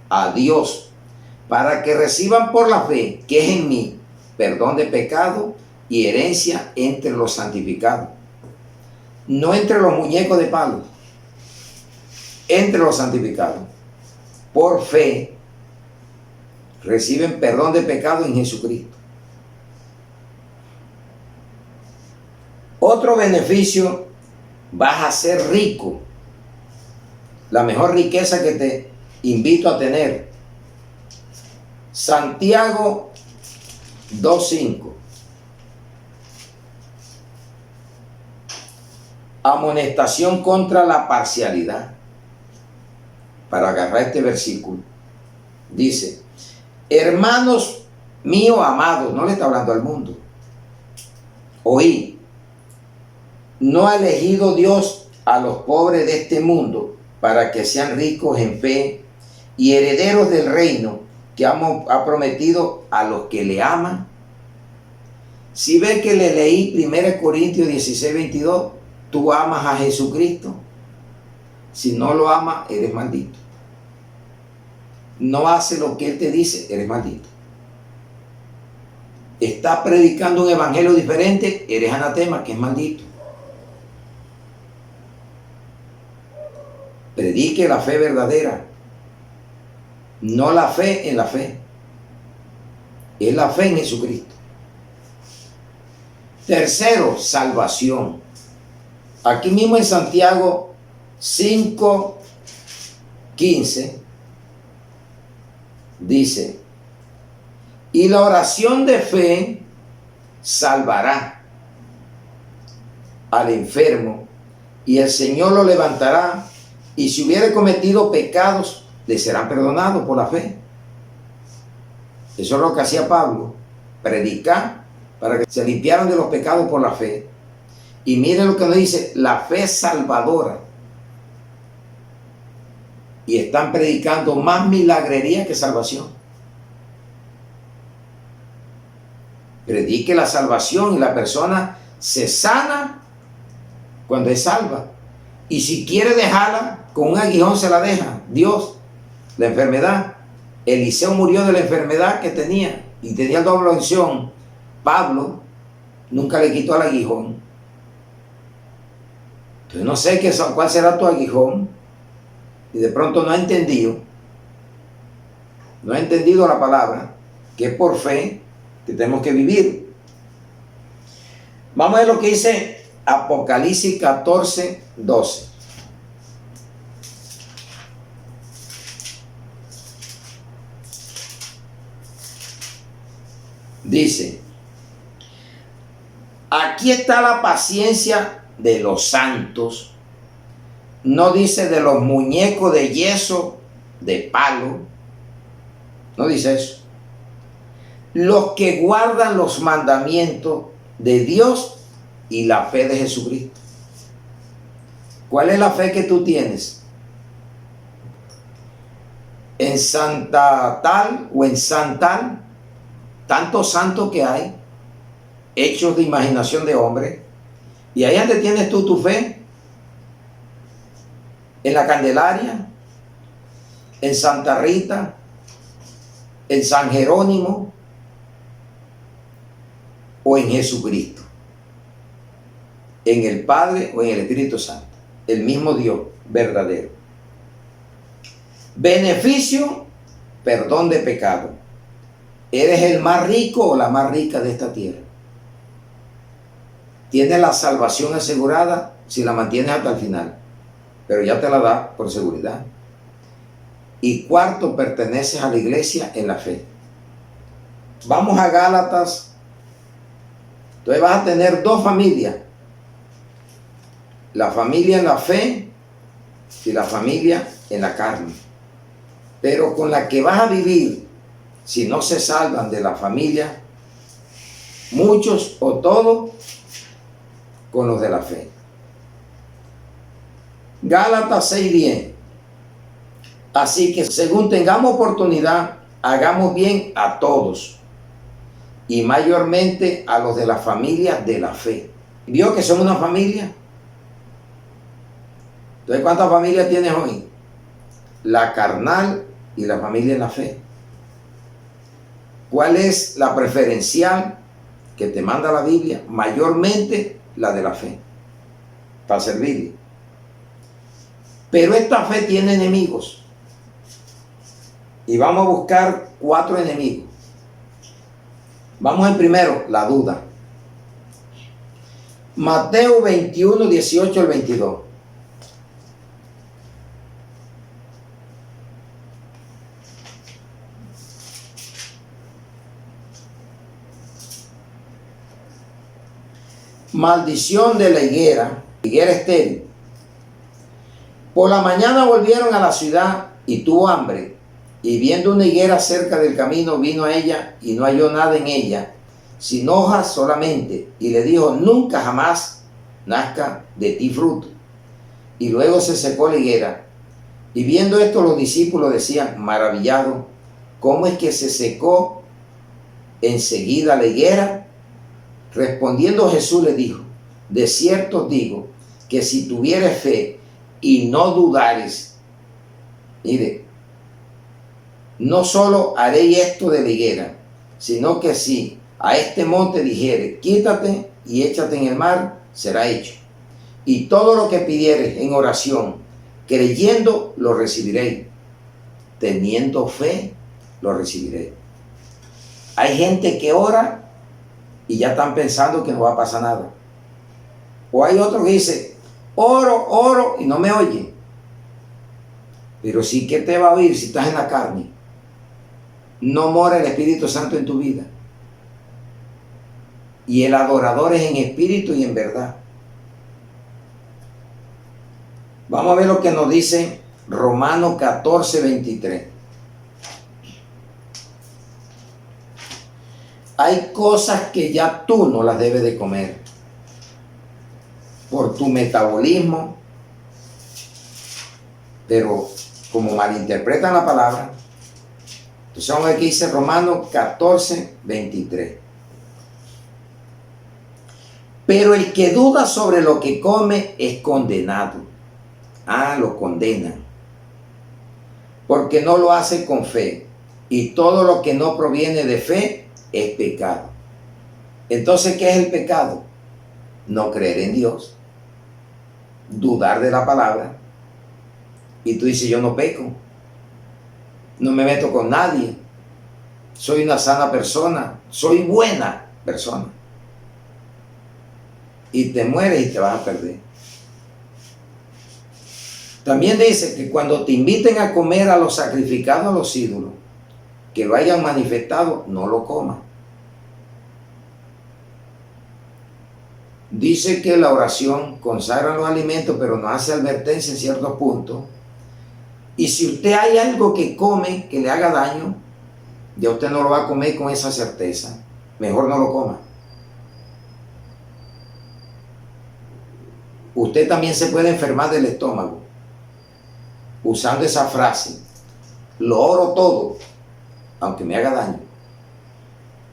a Dios, para que reciban por la fe que es en mí perdón de pecado y herencia entre los santificados. No entre los muñecos de palo, entre los santificados. Por fe reciben perdón de pecado en Jesucristo. Otro beneficio: vas a ser rico. La mejor riqueza que te invito a tener. Santiago 2:5. Amonestación contra la parcialidad. Para agarrar este versículo, dice: hermanos míos amados, no le está hablando al mundo, oí, ¿no ha elegido Dios a los pobres de este mundo para que sean ricos en fe y herederos del reino que ha prometido a los que le aman? Si ve que le leí 1 Corintios 16, 22, tú amas a Jesucristo. Si no lo amas, eres maldito. No hace lo que Él te dice, eres maldito. Estás predicando un evangelio diferente, eres anatema, que es maldito. Predique la fe verdadera, no la fe en la fe. Es la fe en Jesucristo. Tercero, salvación. Aquí mismo en Santiago 5:15 dice: y la oración de fe salvará al enfermo, y el Señor lo levantará, y si hubiere cometido pecados, le serán perdonados por la fe. Eso es lo que hacía Pablo, predicar para que se limpiaran de los pecados por la fe. Y miren lo que nos dice, la fe salvadora. Y están predicando más milagrería que salvación. Predique la salvación y la persona se sana cuando es salva. Y si quiere dejarla, con un aguijón se la deja. Dios, la enfermedad. Eliseo murió de la enfermedad que tenía y tenía doble unción. Pablo nunca le quitó el aguijón. Entonces no sé cuál será tu aguijón. Y de pronto no ha entendido la palabra, que es por fe que tenemos que vivir. Vamos a ver lo que dice Apocalipsis 14:12. Dice: aquí está la paciencia de los santos. No dice de los muñecos de yeso, de palo. No dice eso. Los que guardan los mandamientos de Dios y la fe de Jesucristo. ¿Cuál es la fe que tú tienes? En Santa tal o en Santal, tantos santos que hay, hechos de imaginación de hombre. Y ahí donde tienes tú tu fe. En la Candelaria, en Santa Rita, en San Jerónimo o en Jesucristo, en el Padre o en el Espíritu Santo, el mismo Dios verdadero. Beneficio, perdón de pecado. Eres el más rico o la más rica de esta tierra. Tienes la salvación asegurada si la mantienes hasta el final, pero ya te la da por seguridad. Y cuarto, perteneces a la iglesia en la fe. Vamos a Gálatas. Entonces vas a tener dos familias: la familia en la fe y la familia en la carne. Pero con la que vas a vivir, si no se salvan de la familia, muchos o todos, con los de la fe. Gálatas 6:10. Así que según tengamos oportunidad, hagamos bien a todos, y mayormente a los de la familia de la fe. ¿Vio que son una familia? Entonces, ¿cuántas familias tienes hoy? La carnal y la familia en la fe. ¿Cuál es la preferencial que te manda la Biblia? Mayormente la de la fe, para servirle. Pero esta fe tiene enemigos. Y vamos a buscar 4 enemigos. Vamos en primero, la duda. Mateo 21, 18 al 22. Maldición de la higuera estéril. Por la mañana volvieron a la ciudad y tuvo hambre. Y viendo una higuera cerca del camino, vino a ella y no halló nada en ella, sino hojas solamente. Y le dijo: nunca jamás nazca de ti fruto. Y luego se secó la higuera. Y viendo esto, los discípulos decían, maravillados, ¿cómo es que se secó enseguida la higuera? Respondiendo Jesús le dijo: de cierto os digo, que si tuvieres fe y no dudares, mire, no solo haréis esto de la higuera, sino que si a este monte dijere, quítate y échate en el mar, será hecho. Y todo lo que pidieres en oración, creyendo, lo recibiréis. Teniendo fe, lo recibiréis. Hay gente que ora y ya están pensando que no va a pasar nada. O hay otro que dice, oro, oro y no me oye. Pero sí que te va a oír si estás en la carne. No mora el Espíritu Santo en tu vida. Y el adorador es en espíritu y en verdad. Vamos a ver lo que nos dice Romanos 14, 23. Hay cosas que ya tú no las debes de comer por tu metabolismo, pero como malinterpretan la palabra, entonces vamos a ver qué dice Romanos 14, 23. Pero el que duda sobre lo que come es condenado. Lo condenan. Porque no lo hace con fe. Y todo lo que no proviene de fe es pecado. Entonces, ¿qué es el pecado? No creer en Dios. Dudar de la palabra. Y tú dices, yo no peco. No me meto con nadie. Soy una sana persona. Soy buena persona. Y te mueres y te vas a perder. También dice que cuando te inviten a comer a lo sacrificado a los ídolos, que lo hayan manifestado, no lo comas. Dice que la oración consagra los alimentos, pero nos hace advertencia en ciertos puntos. Y si usted hay algo que come que le haga daño, ya usted no lo va a comer con esa certeza. Mejor no lo coma. Usted también se puede enfermar del estómago usando esa frase: lo oro todo, aunque me haga daño.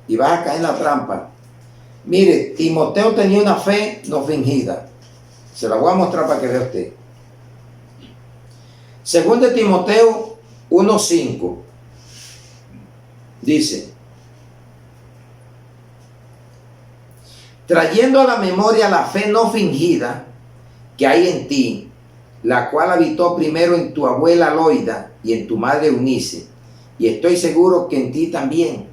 Y vas a caer en la trampa. Mire, Timoteo tenía una fe no fingida. Se la voy a mostrar para que vea usted. Según de Timoteo 1:5 dice: trayendo a la memoria la fe no fingida que hay en ti, la cual habitó primero en tu abuela Loida y en tu madre Eunice, y estoy seguro que en ti también.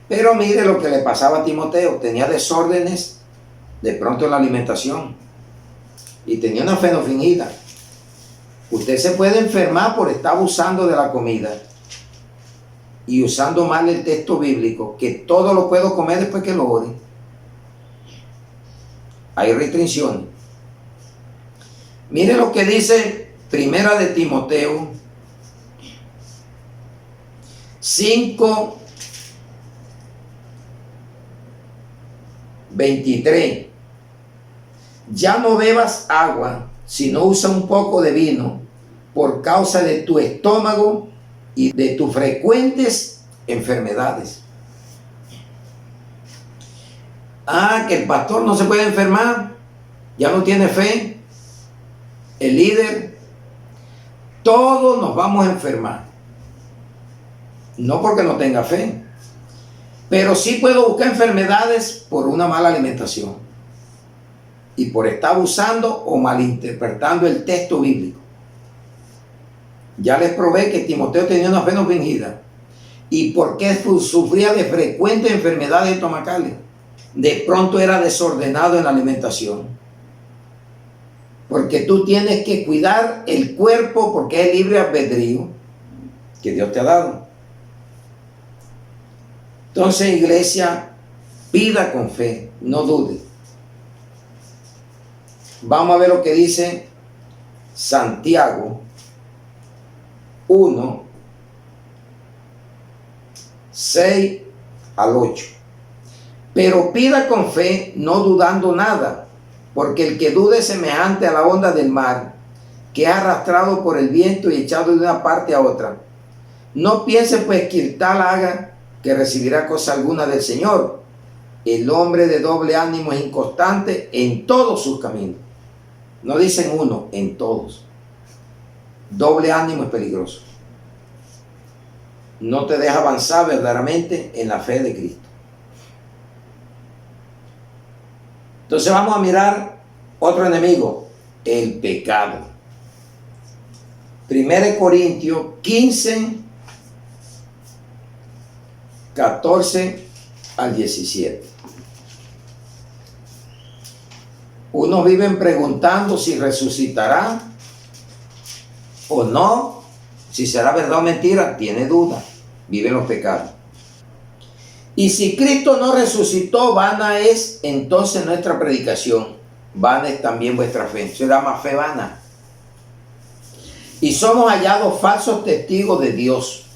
Pero mire lo que le pasaba a Timoteo: tenía desórdenes de pronto en la alimentación y tenía una fe no fingida. Usted se puede enfermar por estar abusando de la comida y usando mal el texto bíblico, que todo lo puedo comer después que lo ore. Hay restricciones. Mire lo que dice Primera de Timoteo 5, 23. Ya no bebas agua, sino usa un poco de vino por causa de tu estómago y de tus frecuentes enfermedades. Que el pastor no se puede enfermar, ya no tiene fe, el líder, todos nos vamos a enfermar. No porque no tenga fe, pero sí puedo buscar enfermedades por una mala alimentación y por estar abusando o malinterpretando el texto bíblico. Ya les probé que Timoteo tenía una fe no fingida. ¿Y por qué sufría de frecuentes enfermedades estomacales? De pronto era desordenado en la alimentación. Porque tú tienes que cuidar el cuerpo, porque es libre albedrío que Dios te ha dado. Entonces, iglesia, pida con fe, no dude. Vamos a ver lo que dice Santiago 1, 6 al 8. Pero pida con fe, no dudando nada, porque el que dude es semejante a la onda del mar, que es arrastrado por el viento y echado de una parte a otra. No piense pues que tal haga que recibirá cosa alguna del Señor. El hombre de doble ánimo es inconstante en todos sus caminos. No dicen uno, en todos. Doble ánimo es peligroso. No te deja avanzar verdaderamente en la fe de Cristo. Entonces vamos a mirar otro enemigo, el pecado. 1 Corintios 15, 14 al 17. Unos viven preguntando si resucitará o no, si será verdad o mentira, tiene duda, vive en los pecados. Y si Cristo no resucitó, vana es entonces nuestra predicación, vana es también vuestra fe, se llama fe vana. Y somos hallados falsos testigos de Dios,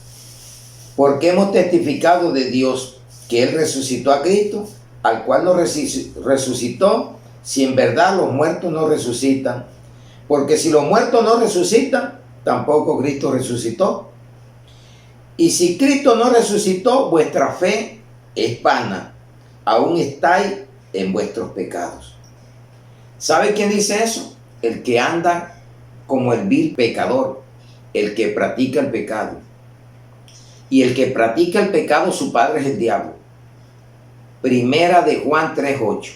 porque hemos testificado de Dios que Él resucitó a Cristo, al cual no resucitó, si en verdad los muertos no resucitan. Porque si los muertos no resucitan, tampoco Cristo resucitó. Y si Cristo no resucitó, vuestra fe es vana, aún estáis en vuestros pecados. ¿Sabe quién dice eso? El que anda como el vil pecador, el que practica el pecado. Y el que practica el pecado, su padre es el diablo. Primera de Juan 3:8.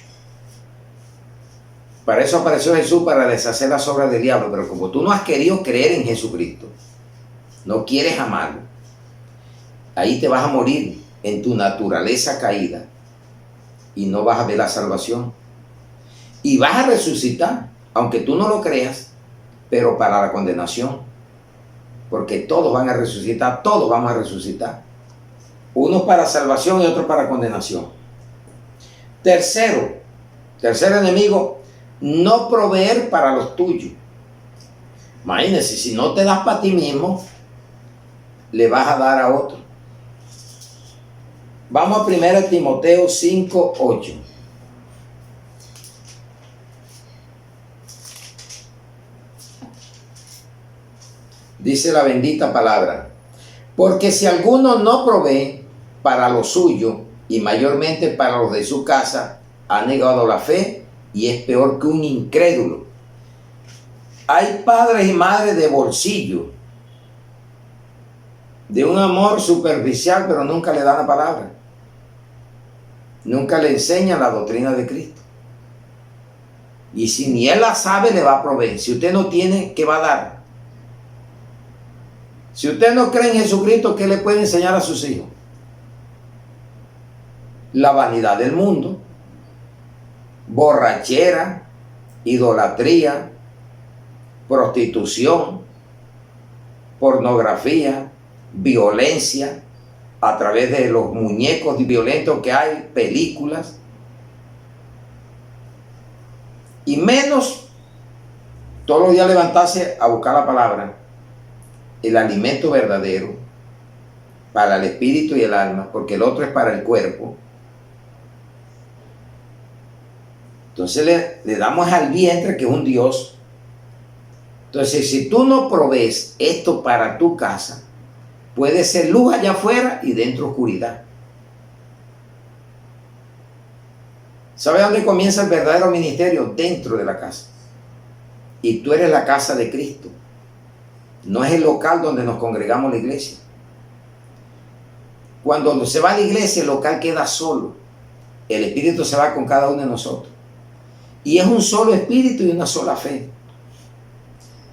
Para eso apareció Jesús, para deshacer las obras del diablo. Pero como tú no has querido creer en Jesucristo, no quieres amarlo, ahí te vas a morir en tu naturaleza caída y no vas a ver la salvación. Y vas a resucitar, aunque tú no lo creas, pero para la condenación. Porque todos van a resucitar, todos vamos a resucitar. Unos para salvación y otros para condenación. Tercer enemigo, no proveer para los tuyos. Imagínense, si no te das para ti mismo, le vas a dar a otro. Vamos a 1 Timoteo 5:8. Dice la bendita palabra: porque si alguno no provee para lo suyo, y mayormente para los de su casa, ha negado la fe y es peor que un incrédulo. Hay padres y madres de bolsillo, de un amor superficial, pero nunca le dan la palabra. Nunca le enseñan la doctrina de Cristo. Y si ni él la sabe, le va a proveer. Si usted no tiene, ¿qué va a dar? Si usted no cree en Jesucristo, ¿qué le puede enseñar a sus hijos? La vanidad del mundo, borrachera, idolatría, prostitución, pornografía, violencia, a través de los muñecos violentos que hay, películas. Y menos todos los días levantarse a buscar la palabra, el alimento verdadero para el espíritu y el alma, porque el otro es para el cuerpo. Entonces le damos al vientre, que es un Dios. Entonces, si tú no provees esto para tu casa, puede ser luz allá afuera y dentro oscuridad. ¿Sabe dónde comienza el verdadero ministerio? Dentro de la casa. Y tú eres la casa de Cristo. No es el local donde nos congregamos la iglesia. Cuando se va a la iglesia, el local queda solo. El Espíritu se va con cada uno de nosotros. Y es un solo espíritu y una sola fe.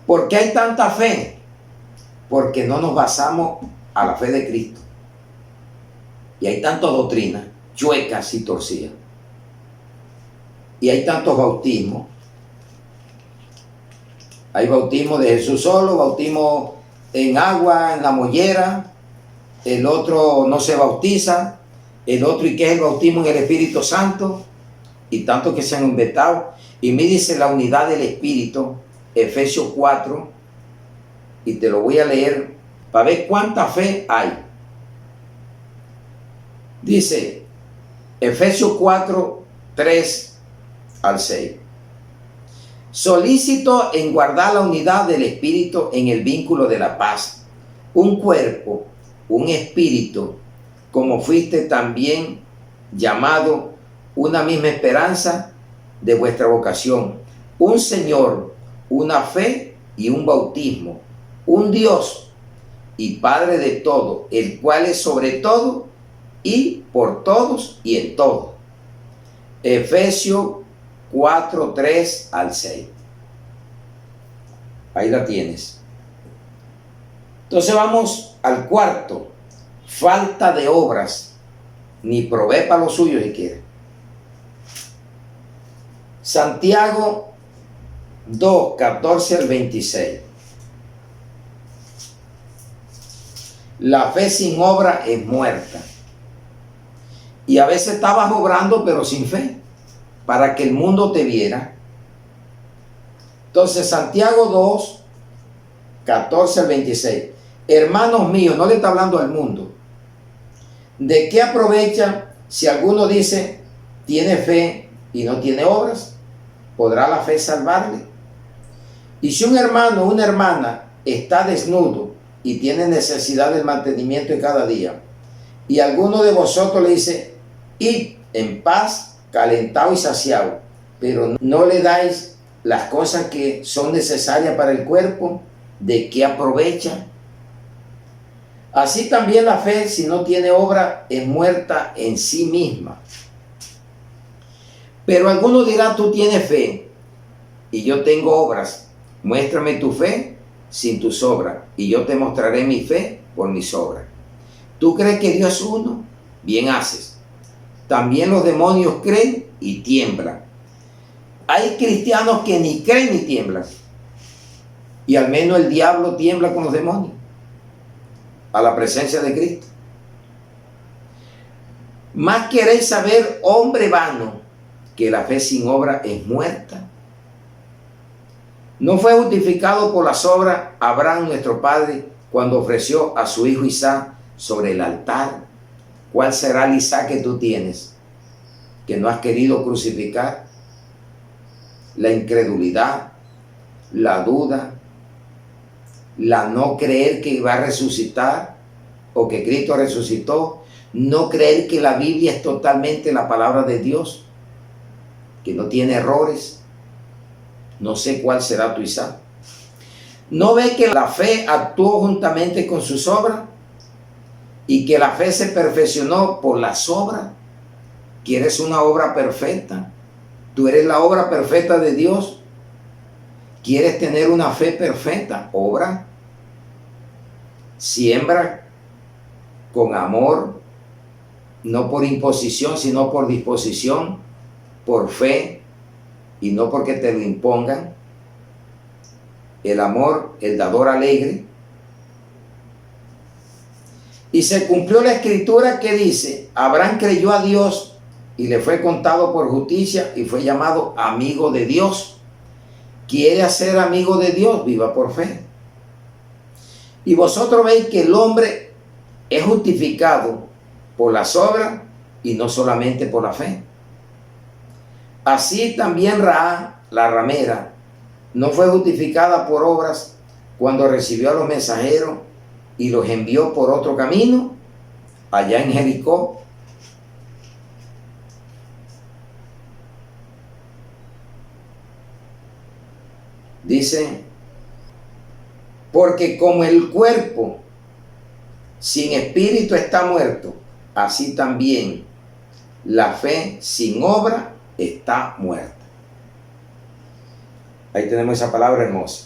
¿Por qué hay tanta fe? Porque no nos basamos a la fe de Cristo. Y hay tantas doctrinas chuecas y torcidas. Y hay tantos bautismos. Hay bautismo de Jesús solo, bautismo en agua, en la mollera. El otro no se bautiza. El otro, ¿y qué es el bautismo en el Espíritu Santo? Y tanto que se han inventado. Y me dice la unidad del Espíritu, Efesios 4, y te lo voy a leer para ver cuánta fe hay. Dice Efesios 4, 3 al 6. Solícito en guardar la unidad del Espíritu en el vínculo de la paz. Un cuerpo, un espíritu, como fuiste también llamado, una misma esperanza de vuestra vocación, un Señor, una fe y un bautismo, un Dios y Padre de todo, el cual es sobre todo y por todos y en todo. Efesios 4, 3 al 6. Ahí la tienes. Entonces vamos al cuarto. Falta de obras, ni provee para los suyos si quiere. Santiago 2, 14 al 26. La fe sin obra es muerta. Y a veces estabas obrando pero sin fe, para que el mundo te viera. Entonces Santiago 2, 14 al 26. Hermanos míos, no le está hablando al mundo. ¿De qué aprovecha si alguno dice tiene fe y no tiene obras? ¿Podrá la fe salvarle? Y si un hermano o una hermana está desnudo y tiene necesidad del mantenimiento de cada día, y alguno de vosotros le dice, id en paz, calentado y saciado, pero no le dais las cosas que son necesarias para el cuerpo, ¿de qué aprovecha? Así también la fe, si no tiene obra, es muerta en sí misma. Pero alguno dirá, tú tienes fe y yo tengo obras. Muéstrame tu fe sin tus obras y yo te mostraré mi fe por mis obras. ¿Tú crees que Dios es uno? Bien haces. También los demonios creen y tiemblan. Hay cristianos que ni creen ni tiemblan. Y al menos el diablo tiembla con los demonios a la presencia de Cristo. Más queréis saber, hombre vano, que la fe sin obra es muerta. ¿No fue justificado por las obras Abraham nuestro padre cuando ofreció a su hijo Isaac sobre el altar? ¿Cuál será el Isaac que tú tienes que no has querido crucificar? La incredulidad, la duda, la no creer que va a resucitar o que Cristo resucitó, no creer que la Biblia es totalmente la palabra de Dios, que no tiene errores. No sé cuál será tu Isaac. ¿No ve que la fe actuó juntamente con sus obras y que la fe se perfeccionó por las obras? ¿Quieres una obra perfecta? ¿Tú eres la obra perfecta de Dios? ¿Quieres tener una fe perfecta? Obra. Siembra con amor, no por imposición, sino por disposición, por fe y no porque te lo impongan. El amor, el dador alegre. Y se cumplió la escritura que dice, Abraham creyó a Dios y le fue contado por justicia y fue llamado amigo de Dios. ¿Quiere ser amigo de Dios? Viva por fe. Y vosotros veis que el hombre es justificado por las obras y no solamente por la fe. Así también Rahab, la ramera, no fue justificada por obras cuando recibió a los mensajeros y los envió por otro camino allá en Jericó. Dice, porque como el cuerpo sin espíritu está muerto, así también la fe sin obra está muerta. Ahí tenemos esa palabra hermosa.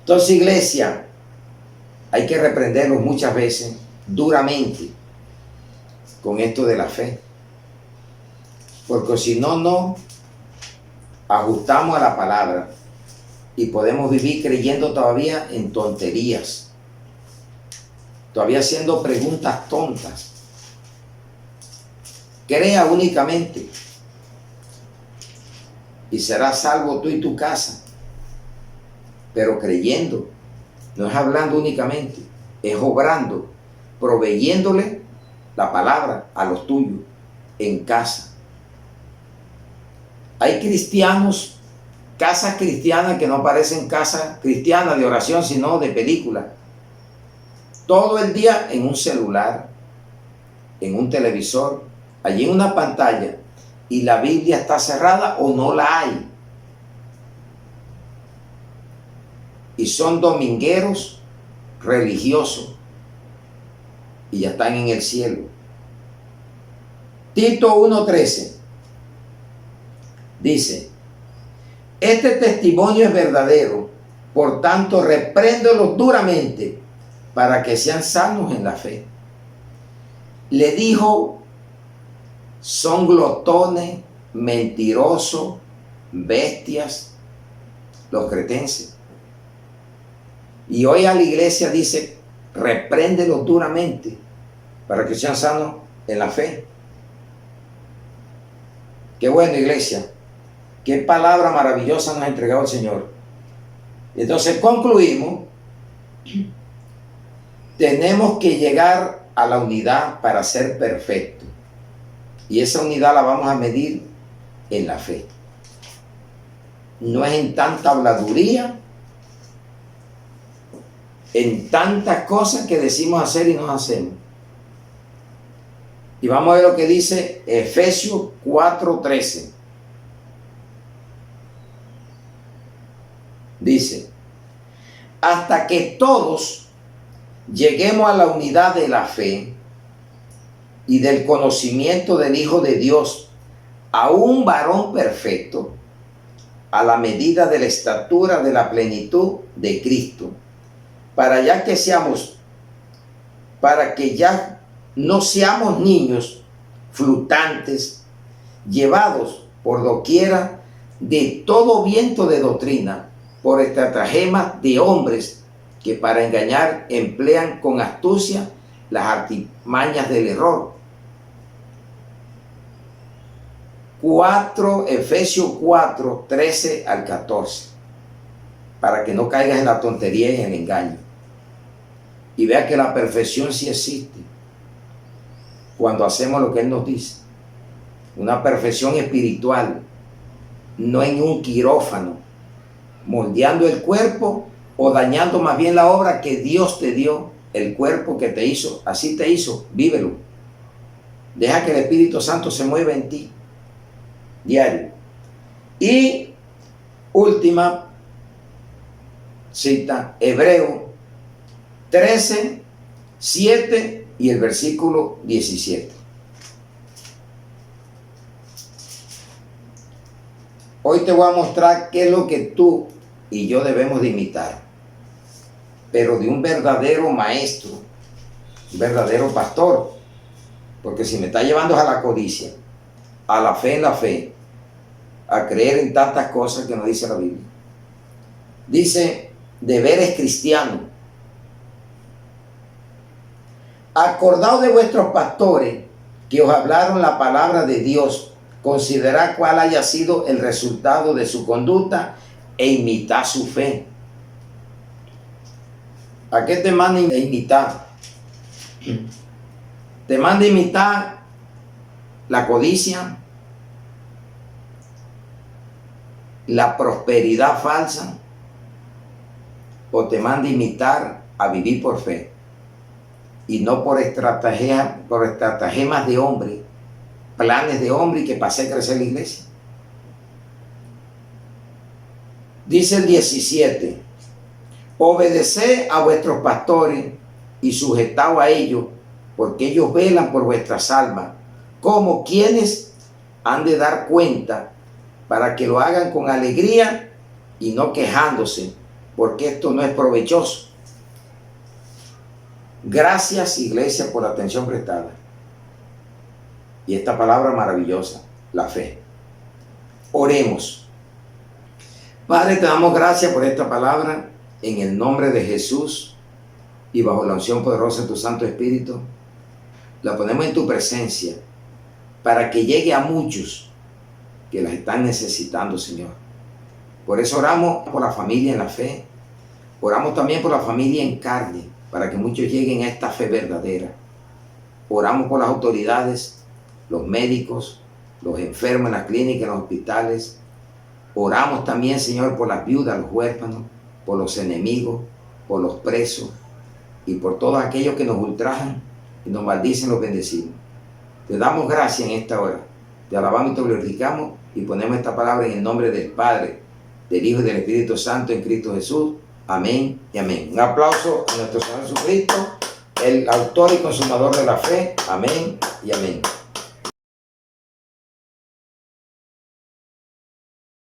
Entonces, iglesia, hay que reprenderlos muchas veces duramente con esto de la fe, porque si no, no ajustamos a la palabra y podemos vivir creyendo todavía en tonterías, todavía haciendo preguntas tontas. Crea únicamente y serás salvo tú y tu casa, pero creyendo. No es hablando únicamente, es obrando, proveyéndole la palabra a los tuyos en casa. Hay cristianos, casas cristianas que no parecen casas cristianas de oración, sino de película. Todo el día en un celular, en un televisor, allí en una pantalla, y la Biblia está cerrada o no la hay. Y son domingueros religiosos y ya están en el cielo. Tito 1:13 dice, este testimonio es verdadero, por tanto repréndelos duramente para que sean sanos en la fe. Le dijo, son glotones, mentirosos, bestias, los cretenses. Y hoy a la iglesia dice, repréndelos duramente para que sean sanos en la fe. Qué bueno, iglesia. Qué palabra maravillosa nos ha entregado el Señor. Entonces concluimos, tenemos que llegar a la unidad para ser perfectos. Y esa unidad la vamos a medir en la fe. No es en tanta habladuría, en tantas cosas que decimos hacer y no hacemos. Y vamos a ver lo que dice Efesios 4:13. Dice, hasta que todos lleguemos a la unidad de la fe y del conocimiento del Hijo de Dios, a un varón perfecto, a la medida de la estatura de la plenitud de Cristo, para que ya no seamos niños flutantes, llevados por doquiera de todo viento de doctrina, por estratagemas de hombres que para engañar emplean con astucia las artimañas del error. Efesios 4:13-14, para que no caigas en la tontería y en el engaño. Y vea que la perfección sí existe cuando hacemos lo que Él nos dice. Una perfección espiritual, no en un quirófano, moldeando el cuerpo o dañando más bien la obra que Dios te dio, el cuerpo que te hizo, así te hizo, vívelo. Deja que el Espíritu Santo se mueva en ti, diario. Y última cita, Hebreo 13:7 y el versículo 17. Hoy te voy a mostrar qué es lo que tú y yo debemos de imitar, pero de un verdadero maestro, un verdadero pastor, porque si me está llevando a la codicia, a la fe en la fe, a creer en tantas cosas que nos dice la Biblia. Dice, deberes cristianos. Acordaos de vuestros pastores que os hablaron la palabra de Dios. Considerad cuál haya sido el resultado de su conducta e imitad su fe. ¿A qué te manda imitar? Te manda imitar la codicia, la prosperidad falsa, o te manda imitar a vivir por fe y no por estratagemas de hombre, planes de hombre y que pase a crecer la iglesia. Dice el 17, obedeced a vuestros pastores y sujetaos a ellos, porque ellos velan por vuestras almas, como quienes han de dar cuenta, para que lo hagan con alegría y no quejándose, porque esto no es provechoso. Gracias, iglesia, por la atención prestada. Y esta palabra maravillosa, la fe. Oremos. Padre, te damos gracias por esta palabra, en el nombre de Jesús y bajo la unción poderosa de tu Santo Espíritu. La ponemos en tu presencia para que llegue a muchos que las están necesitando, Señor. Por eso oramos por la familia en la fe. Oramos también por la familia en carne, para que muchos lleguen a esta fe verdadera. Oramos por las autoridades, los médicos, los enfermos en las clínicas, en los hospitales. Oramos también, Señor, por las viudas, los huérfanos, por los enemigos, por los presos y por todos aquellos que nos ultrajan y nos maldicen, los bendecimos. Te damos gracias en esta hora. Te alabamos y te glorificamos y ponemos esta palabra en el nombre del Padre, del Hijo y del Espíritu Santo en Cristo Jesús. Amén y amén. Un aplauso a nuestro Señor Jesucristo, el autor y consumador de la fe. Amén y amén.